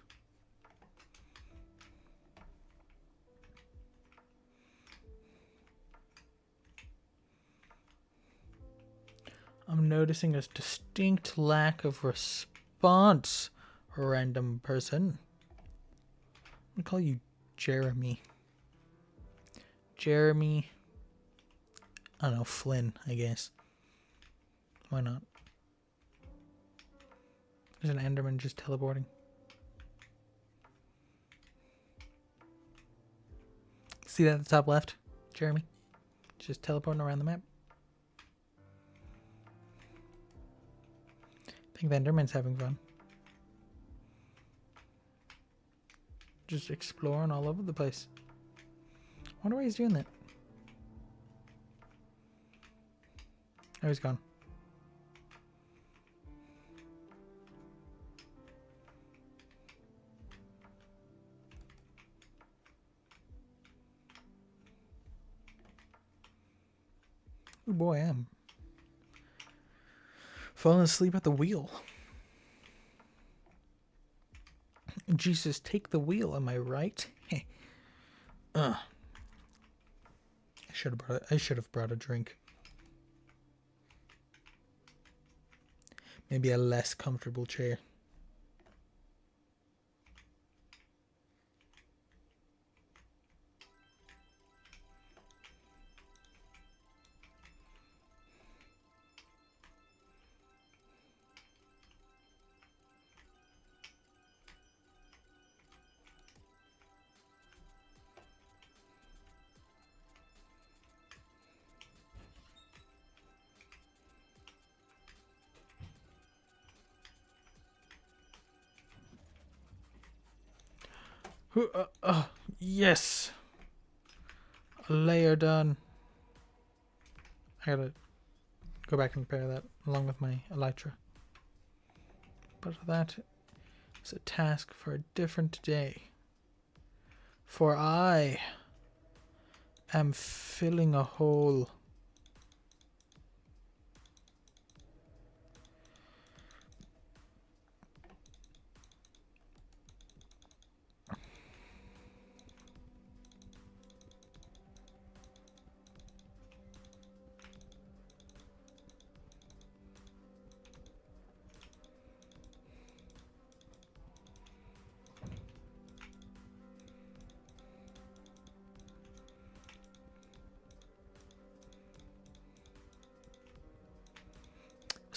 I'm noticing a distinct lack of response, random person. I'm gonna call you Jeremy. Jeremy. I don't know, Flynn, I guess. Why not? There's an Enderman just teleporting. See that at the top left? Jeremy. Just teleporting around the map. I think the Enderman's having fun. Just exploring all over the place. I wonder why he's doing that. Oh, he's gone. Oh boy, I am falling asleep at the wheel. Jesus, take the wheel, am I right? I should have brought a drink. Maybe a less comfortable chair. Yes. A layer done. I gotta go back and repair that along with my elytra. But that is a task for a different day. For I am filling a hole.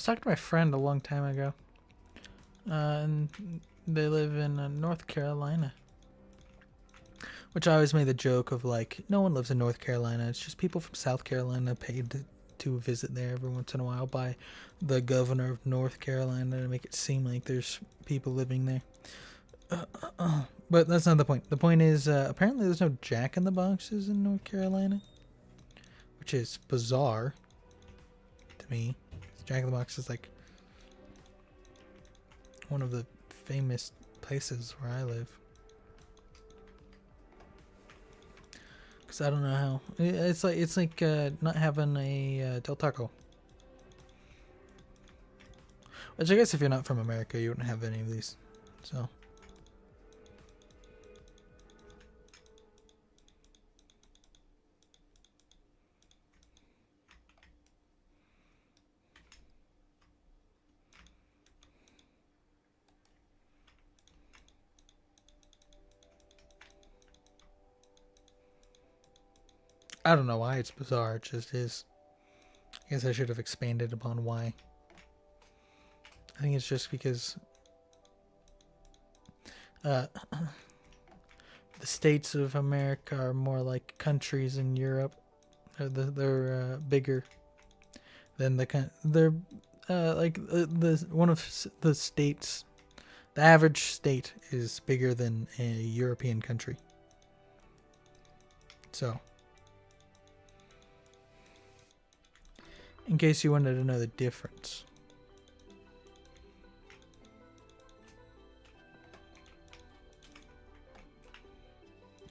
talking to my friend a long time ago. And they live in North Carolina. Which I always made the joke of like, no one lives in North Carolina. It's just people from South Carolina paid to visit there every once in a while by the governor of North Carolina to make it seem like there's people living there. But that's not the point. The point is, apparently there's no Jack in the Boxes in North Carolina, which is bizarre to me. Jack in the Box is like one of the famous places where I live. Cause I don't know how it's like not having a Del Taco. Which I guess if you're not from America, you wouldn't have any of these. So. I don't know why it's bizarre, it just is. I guess I should have expanded upon why. I think it's just because the states of America are more like countries in Europe. They're bigger than they're like the one of the states. The average state is bigger than a European country. So, in case you wanted to know the difference.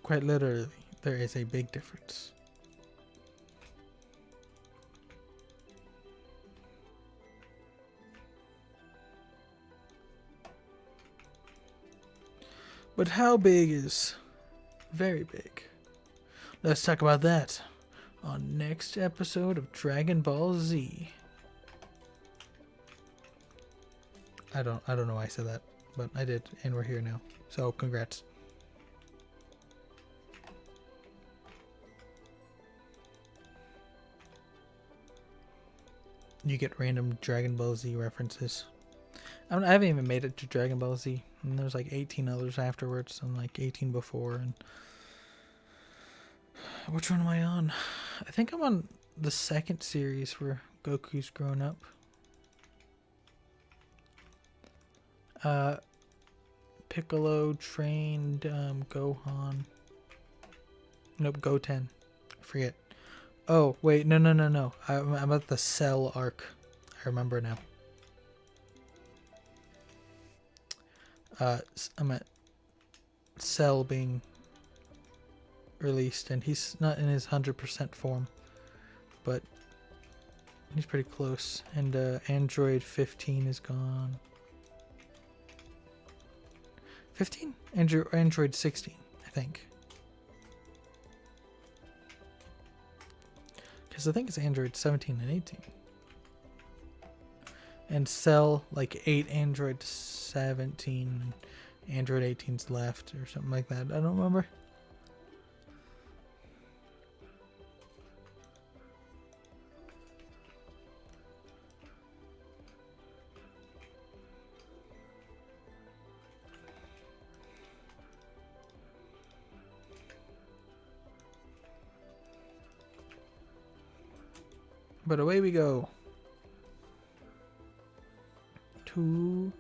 Quite literally, there is a big difference. But how big is very big? Let's talk about that on next episode of Dragon Ball Z. I don't know why I said that, but I did, and we're here now. So congrats. You get random Dragon Ball Z references. I haven't even made it to Dragon Ball Z. And there's like 18 others afterwards, and like 18 before. And which one am I on? I think I'm on the second series where Goku's grown up. Piccolo trained Gohan. Nope, Goten. I forget. Oh, wait, no. I'm at the Cell arc. I remember now. I'm at Cell being released, and he's not in his 100% form, but he's pretty close. And Android 15 is gone. 15? Android 16, I think. Because I think it's Android 17 and 18. And Cell, like 8 Android 17, and Android 18's left, or something like that. I don't remember. But away we go to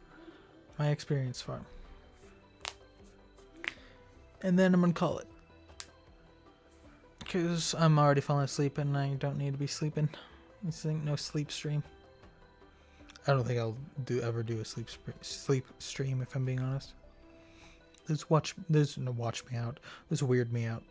my experience farm. And then I'm gonna call it. Because I'm already falling asleep and I don't need to be sleeping. This ain't no sleep stream. I don't think I'll ever do a sleep stream if I'm being honest. This watch me out. This weird me out.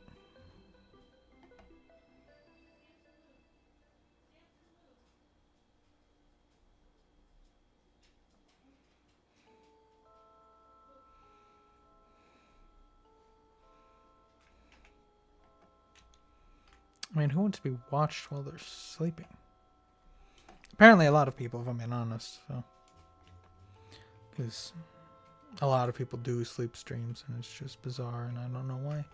I mean, who wants to be watched while they're sleeping? Apparently a lot of people, if I'm being honest. So, because a lot of people do sleep streams, and it's just bizarre, and I don't know why.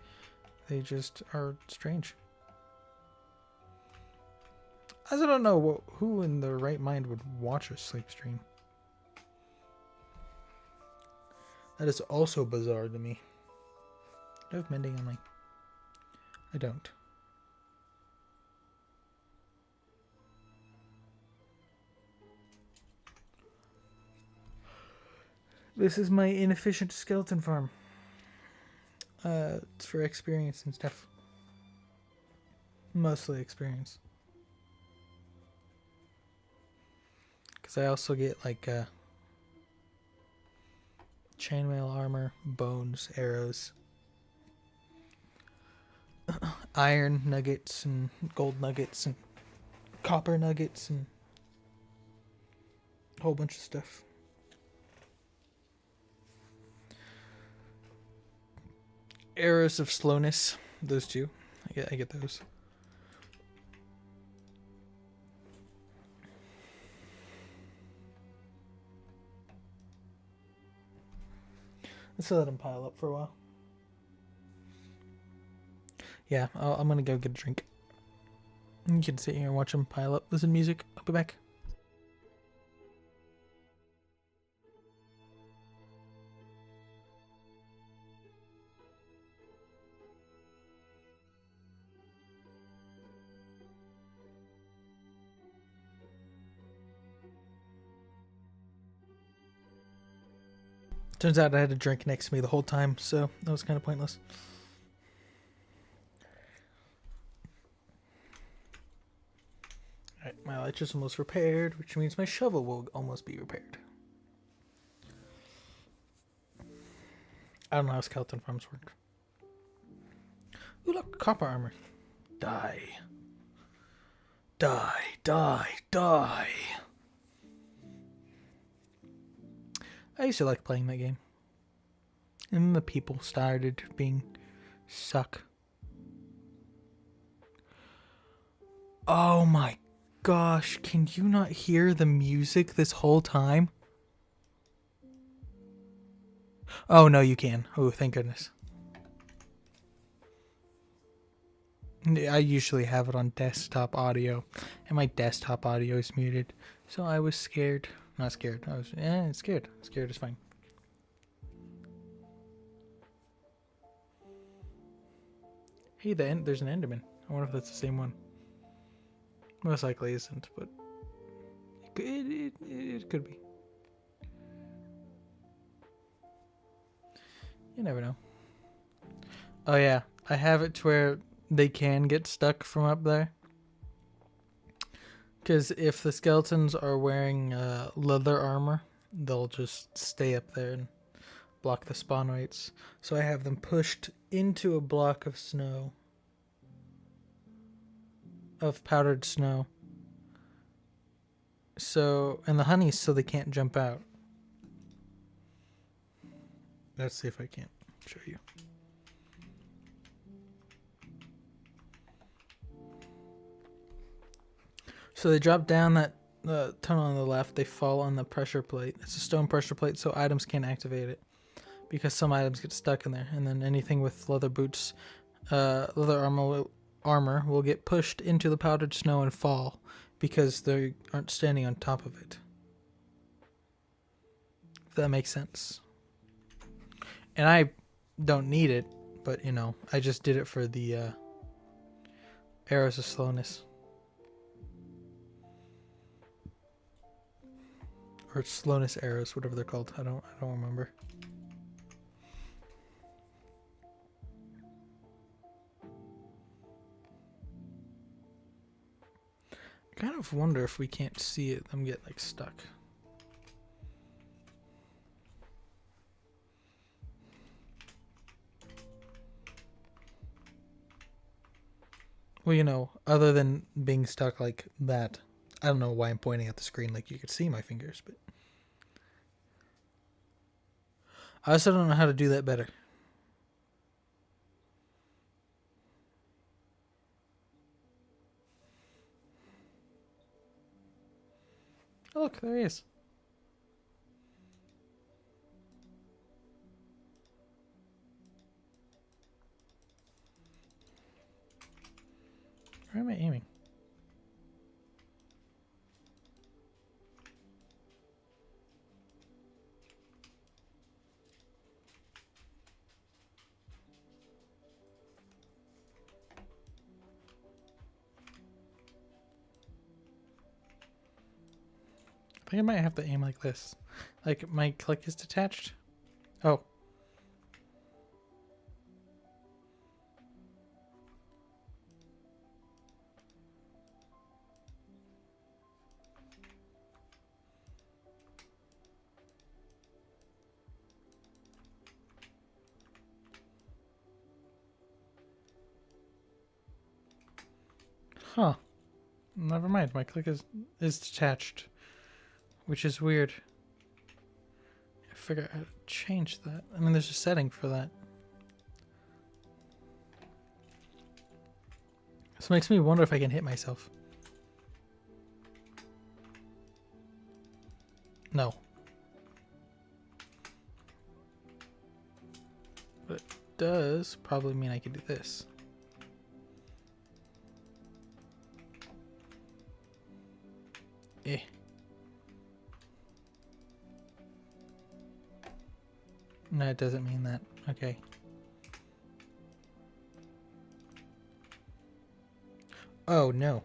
They just are strange. I also don't know who in their right mind would watch a sleep stream. That is also bizarre to me. Do I have mending on my... I don't. This is my inefficient skeleton farm. It's for experience and stuff. Mostly experience. Because I also get like chainmail armor, bones, arrows, iron nuggets, and gold nuggets, and copper nuggets, and a whole bunch of stuff. Arrows of slowness, those two. I get those. Let's let them pile up for a while. Yeah, I'm gonna go get a drink. You can sit here and watch them pile up. Listen to music. I'll be back. Turns out I had a drink next to me the whole time, so that was kind of pointless. Alright, my light is almost repaired, which means my shovel will almost be repaired. I don't know how skeleton farms work. Ooh, look, copper armor. Die. Die, die, die. I used to like playing that game. And then the people started being suck. Oh my gosh, can you not hear the music this whole time? Oh no, you can. Oh, thank goodness. I usually have it on desktop audio, and my desktop audio is muted, so I was scared. Not scared. I was scared. Scared is fine. Hey, there's an Enderman. I wonder if that's the same one. Most likely isn't, but it could be. You never know. Oh yeah, I have it to where they can get stuck from up there. Because if the skeletons are wearing leather armor, they'll just stay up there and block the spawn rates. So I have them pushed into a block of snow. Of powdered snow. So, and the honey's so they can't jump out. Let's see if I can't show you. So they drop down that tunnel on the left. They fall on the pressure plate. It's a stone pressure plate, so items can't activate it because some items get stuck in there. And then anything with leather boots, leather armor will get pushed into the powdered snow and fall because they aren't standing on top of it. If that makes sense. And I don't need it, but you know, I just did it for the arrows of slowness. Or slowness arrows, whatever they're called. I don't remember. I kind of wonder if we can't see it, them get like stuck. Well, you know, other than being stuck like that. I don't know why I'm pointing at the screen like you could see my fingers, but I also don't know how to do that better. Oh, look, there he is. Where am I aiming? think I might have to aim like this. Like my click is detached. Oh. Huh. Never mind. My click is detached, which is weird. I figure out how to change that. I mean, there's a setting for that. This makes me wonder if I can hit myself. No. But it does probably mean I can do this. Eh. No, it doesn't mean that. Okay. Oh, no.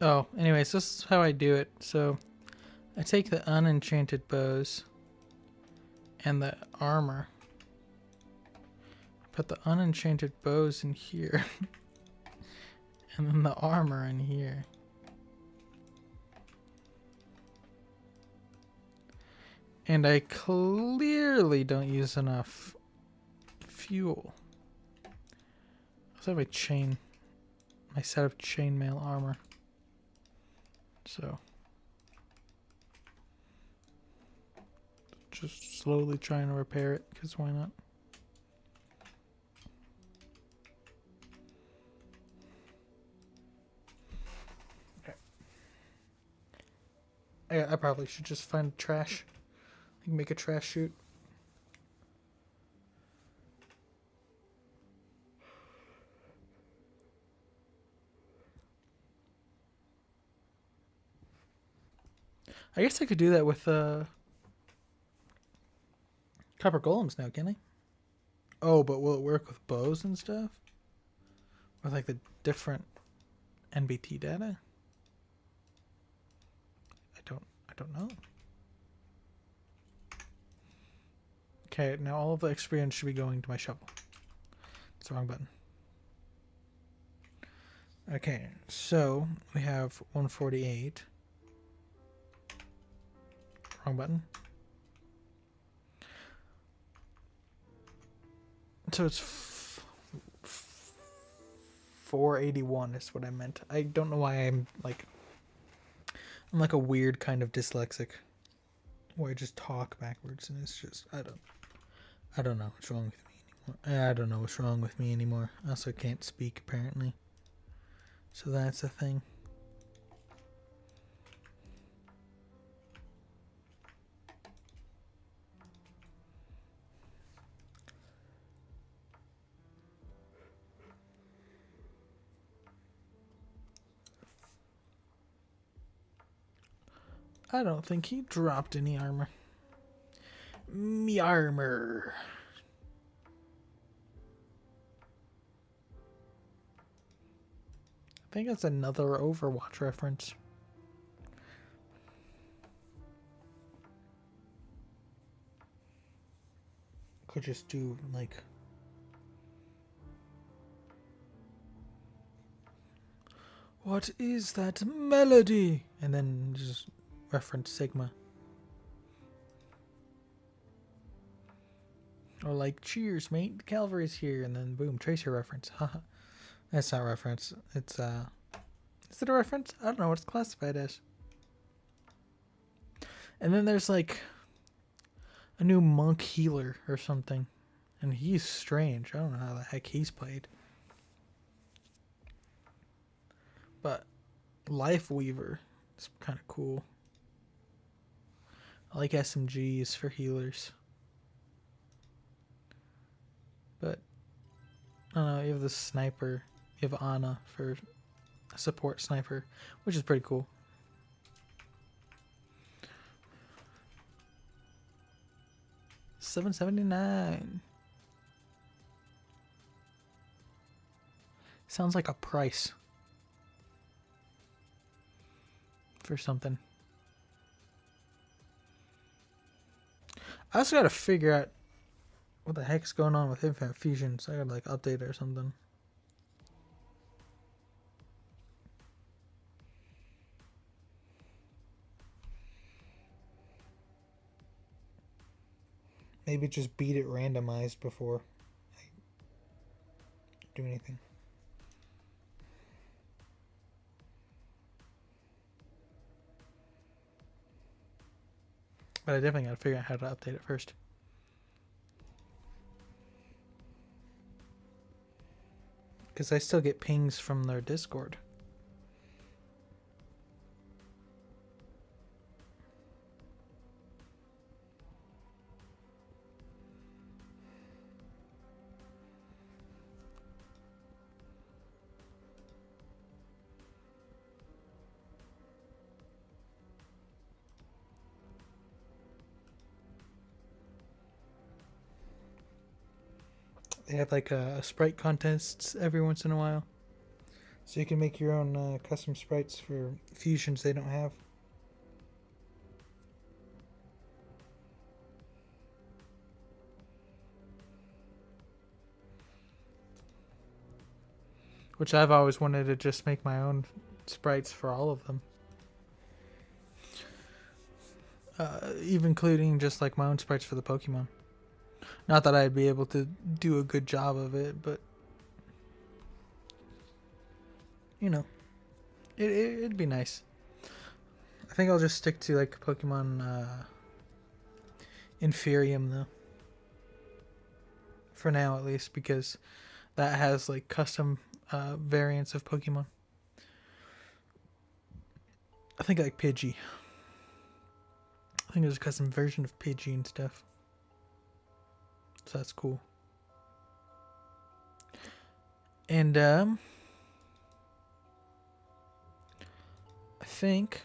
Oh, anyways, this is how I do it. So, I take the unenchanted bows and the armor. Put the unenchanted bows in here. And then the armor in here. And I clearly don't use enough fuel. I also have my set of chainmail armor. So, just slowly trying to repair it, because why not? Okay. I probably should just find trash. I can make a trash chute. I guess I could do that with copper golems now, can I? Oh, but will it work with bows and stuff? With like the different NBT data? I don't know. Okay, now all of the experience should be going to my shovel. It's the wrong button. Okay, so we have 148. Wrong button. So it's 481 is what I meant. I don't know why I'm like a weird kind of dyslexic where I just talk backwards, and it's just I don't know what's wrong with me anymore. I don't know what's wrong with me anymore. I also can't speak apparently. So that's a thing. I don't think he dropped any armor. Me armor. I think that's another Overwatch reference. Could just do like what is that melody? And then just reference Sigma. Or like, cheers, mate, the cavalry's here, and then boom, Tracer reference. Haha. That's not a reference. It's is it a reference? I don't know what it's classified as. And then there's like a new monk healer or something. And he's strange. I don't know how the heck he's played. But Life Weaver is kind of cool. I like SMGs for healers. But I don't know, you have the sniper. You have Ana for a support sniper, which is pretty cool. $7.79. Sounds like a price for something. I also gotta figure out what the heck's going on with Infinite Fusion, so I gotta like update it or something. Maybe just beat it randomized before I do anything. But I definitely gotta figure out how to update it first. Because I still get pings from their Discord. They have like a sprite contests every once in a while. So you can make your own custom sprites for fusions they don't have. Which I've always wanted to just make my own sprites for all of them. Even including just like my own sprites for the Pokemon. Not that I'd be able to do a good job of it, but you know, it'd be nice. I think I'll just stick to like Pokemon Inferium though. For now at least, because that has like custom variants of Pokemon. I think like Pidgey. I think there's a custom version of Pidgey and stuff. So that's cool. And I think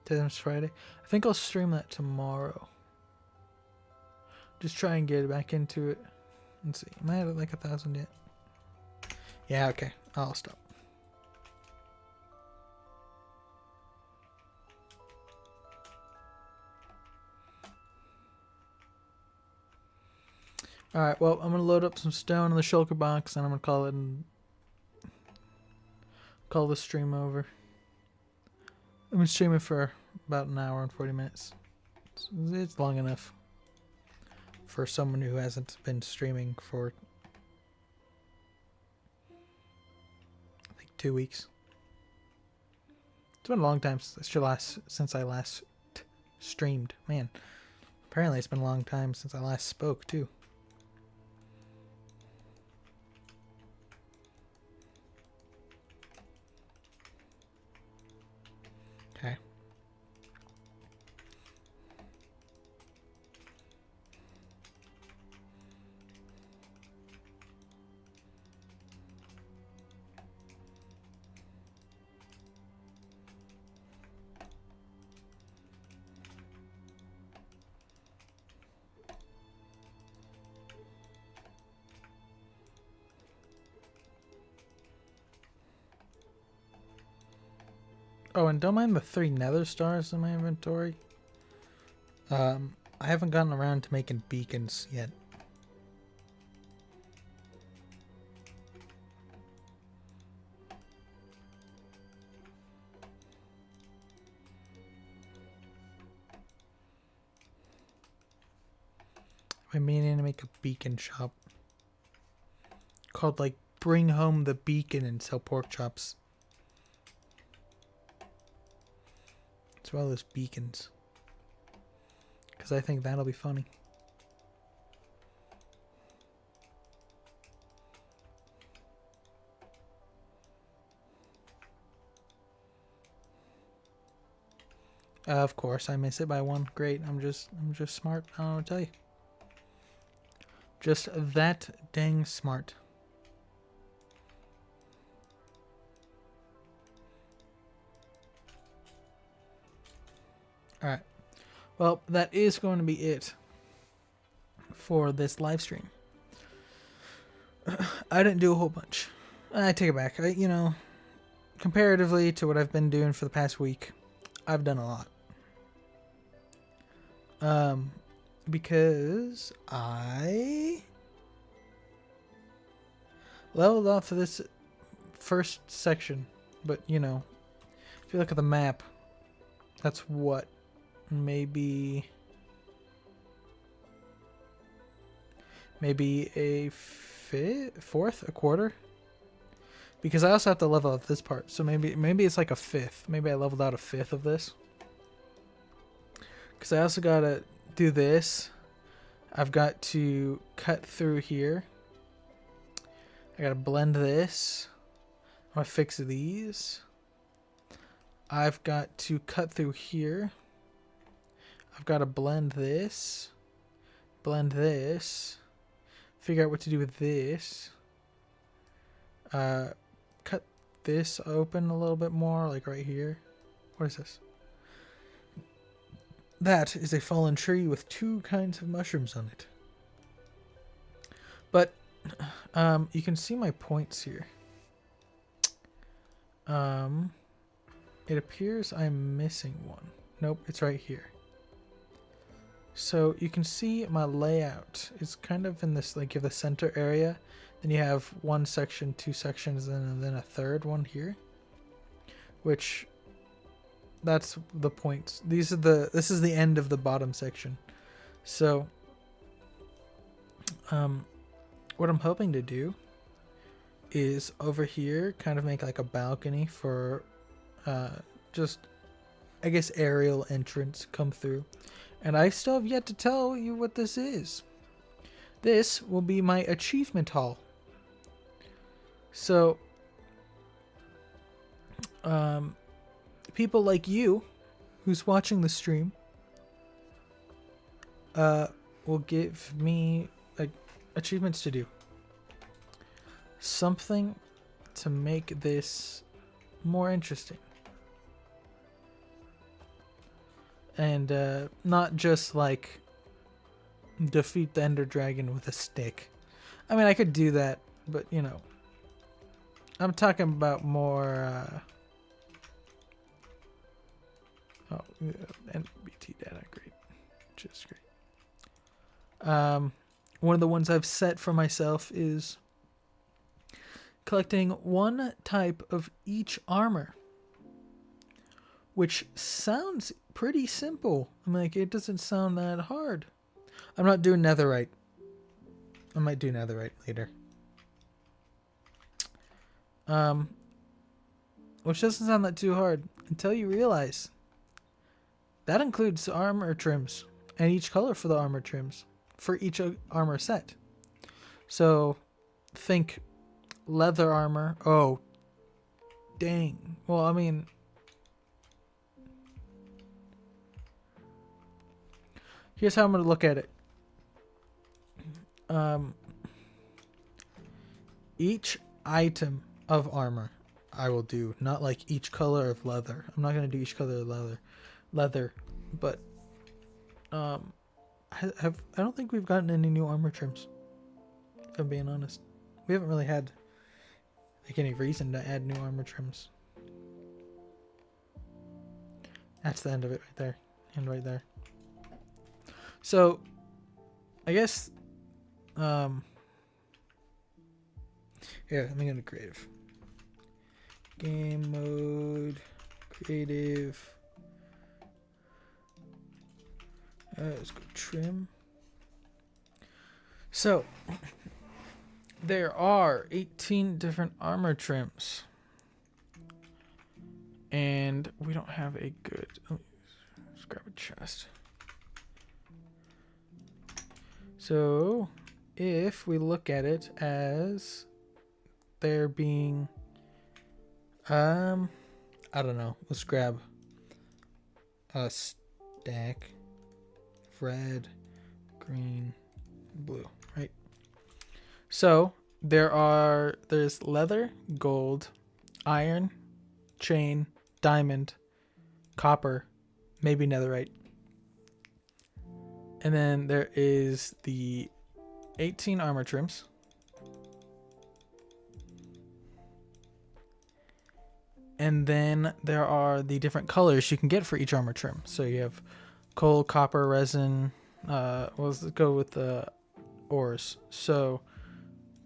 today's Friday. I think I'll stream that tomorrow. Just try and get back into it. Let's see. Am I at like 1,000 yet? Yeah, okay. I'll stop. Alright, well, I'm going to load up some stone in the shulker box and I'm going to call it and call the stream over. I've been streaming for about an hour and 40 minutes. It's long enough for someone who hasn't been streaming for I think 2 weeks. It's been a long time since I last streamed. Man, apparently it's been a long time since I last spoke too. Okay. Oh, and don't mind the 3 nether stars in my inventory. I haven't gotten around to making beacons yet. I'm meaning to make a beacon shop called like Bring Home the Beacon and sell pork chops. As well as beacons. Because I think that'll be funny. Of course, I miss it by 1. Great, I'm just smart. I don't know what to tell you. Just that dang smart. Alright. Well, that is going to be it for this live stream. I didn't do a whole bunch. I take it back. Comparatively to what I've been doing for the past week, I've done a lot. Because I leveled off of this first section, but if you look at the map, that's what, maybe a fourth, a quarter, because I also have to level up this part, so maybe it's like a fifth. Maybe I leveled out a fifth of this, because I also gotta do this. I've got to cut through here. I gotta blend this. I'm gonna fix these. I've got to cut through here. I've got to blend this, figure out what to do with this, cut this open a little bit more, like right here. What is this? That is a fallen tree with 2 kinds of mushrooms on it. But you can see my points here. It appears I'm missing one. Nope, it's right here. So you can see my layout is kind of in this, like, you have the center area, then you have 1 section, 2 sections, and then a third one here, which that's the points. This is the end of the bottom section. So what I'm hoping to do is over here kind of make like a balcony for just, I guess, aerial entrance come through. And I still have yet to tell you what this is. This will be my achievement hall. So, people like you, who's watching the stream, will give me like achievements to do. Something to make this more interesting. And not just like defeat the Ender Dragon with a stick. I mean, I could do that, but I'm talking about more NBT data, great, just great. One of the ones I've set for myself is collecting 1 type of each armor, which sounds pretty simple. I'm like, it doesn't sound that hard. I'm not doing netherite. I might do netherite later. Which doesn't sound that too hard until you realize that includes armor trims and each color for the armor trims for each armor set. So think leather armor. Oh, dang. Well, I mean, here's how I'm going to look at it. Each item of armor I will do, not like each color of leather. I'm not going to do each color of leather, but I don't think we've gotten any new armor trims, if I'm being honest. We haven't really had like any reason to add new armor trims. That's the end of it right there, and right there. So I guess yeah, let me go to creative. Game mode, creative. Let's go trim. So there are 18 different armor trims, and we don't have a good. Let's grab a chest. So if we look at it as there being, I don't know, let's grab a stack, red, green, blue, right? So there's leather, gold, iron, chain, diamond, copper, maybe netherite. And then there is the 18 armor trims. And then there are the different colors you can get for each armor trim. So you have coal, copper, resin. Let's go with the ores. So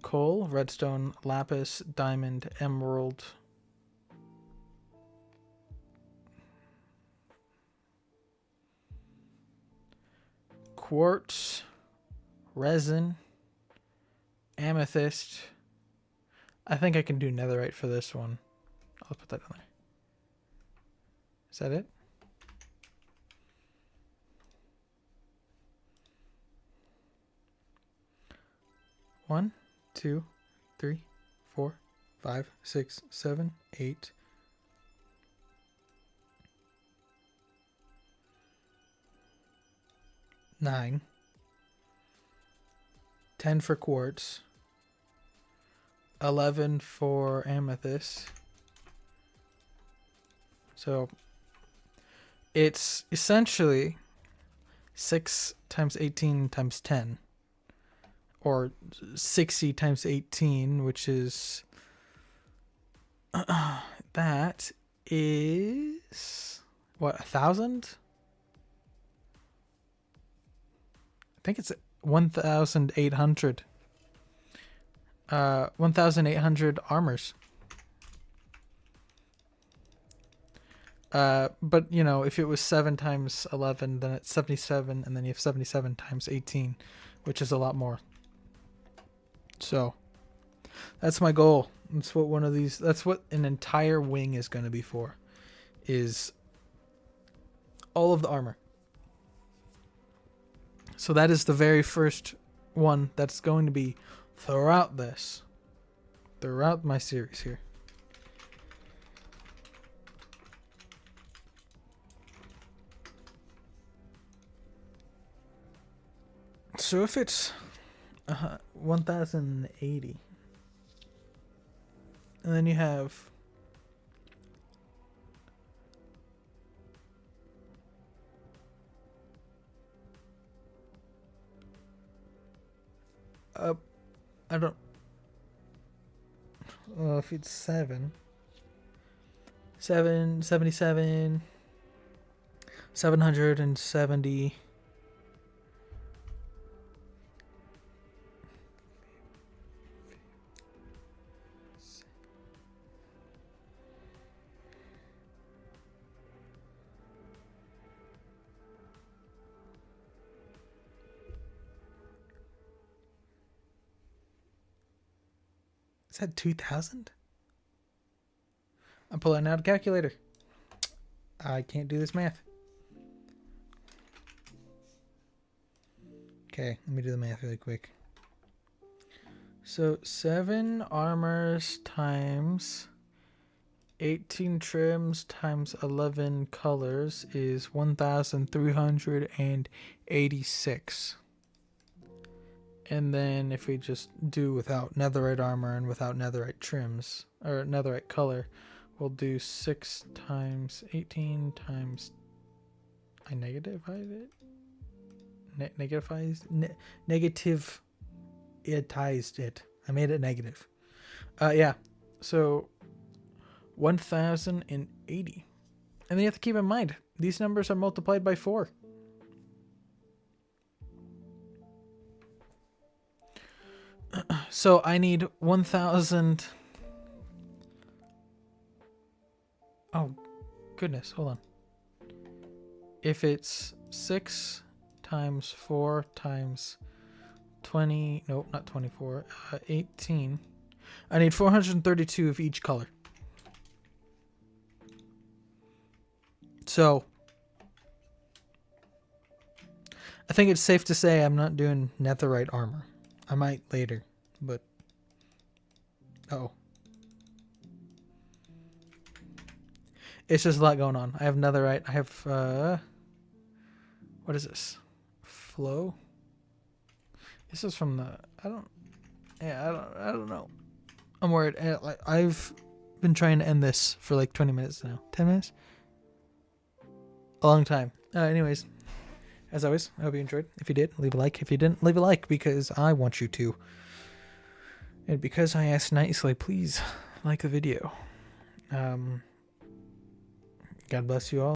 coal, redstone, lapis, diamond, emerald. Quartz, resin, amethyst. I think I can do netherite for this one. I'll put that on there. Is that it? One, two, 3, 4, 5, 6, 7, 8. 9. 10 for quartz. 11 for amethyst. So it's essentially 6 times 18 times 10. Or 60 times 18, which is... that is... what, 1,000? I think it's 1,800. 1,800 armors. But, you know, if it was 7 times 11, then it's 77, and then you have 77 times 18, which is a lot more. So, that's my goal. That's what one of these... that's what an entire wing is going to be for. Is all of the armor. So that is the very first one that's going to be throughout this. Throughout my series here. So if it's 1,080, and then you have I don't if it's 77, 770. Is that 2,000? I'm pulling out a calculator. I can't do this math. Okay, let me do the math really quick. So 7 armors times 18 trims times 11 colors is 1,386. And then if we just do without netherite armor and without netherite trims, or netherite color, we'll do 6 times 18 times... I negativized it? Negativized it. I made it negative. Yeah. So 1,080. And then you have to keep in mind, these numbers are multiplied by 4. So I need 1,000. Oh, goodness. Hold on. If it's 6 times 4 times 20. Nope, not 24. 18. I need 432 of each color. So I think it's safe to say I'm not doing netherite armor. I might later, but... oh. It's just a lot going on. I have netherite. I have, what is this? Flow? This is from the... I don't know. I'm worried. I've been trying to end this for like 20 minutes now. 10 minutes? A long time. Anyways. As always, I hope you enjoyed. If you did, leave a like. If you didn't, leave a like because I want you to. And because I asked nicely, please like the video. God bless you all.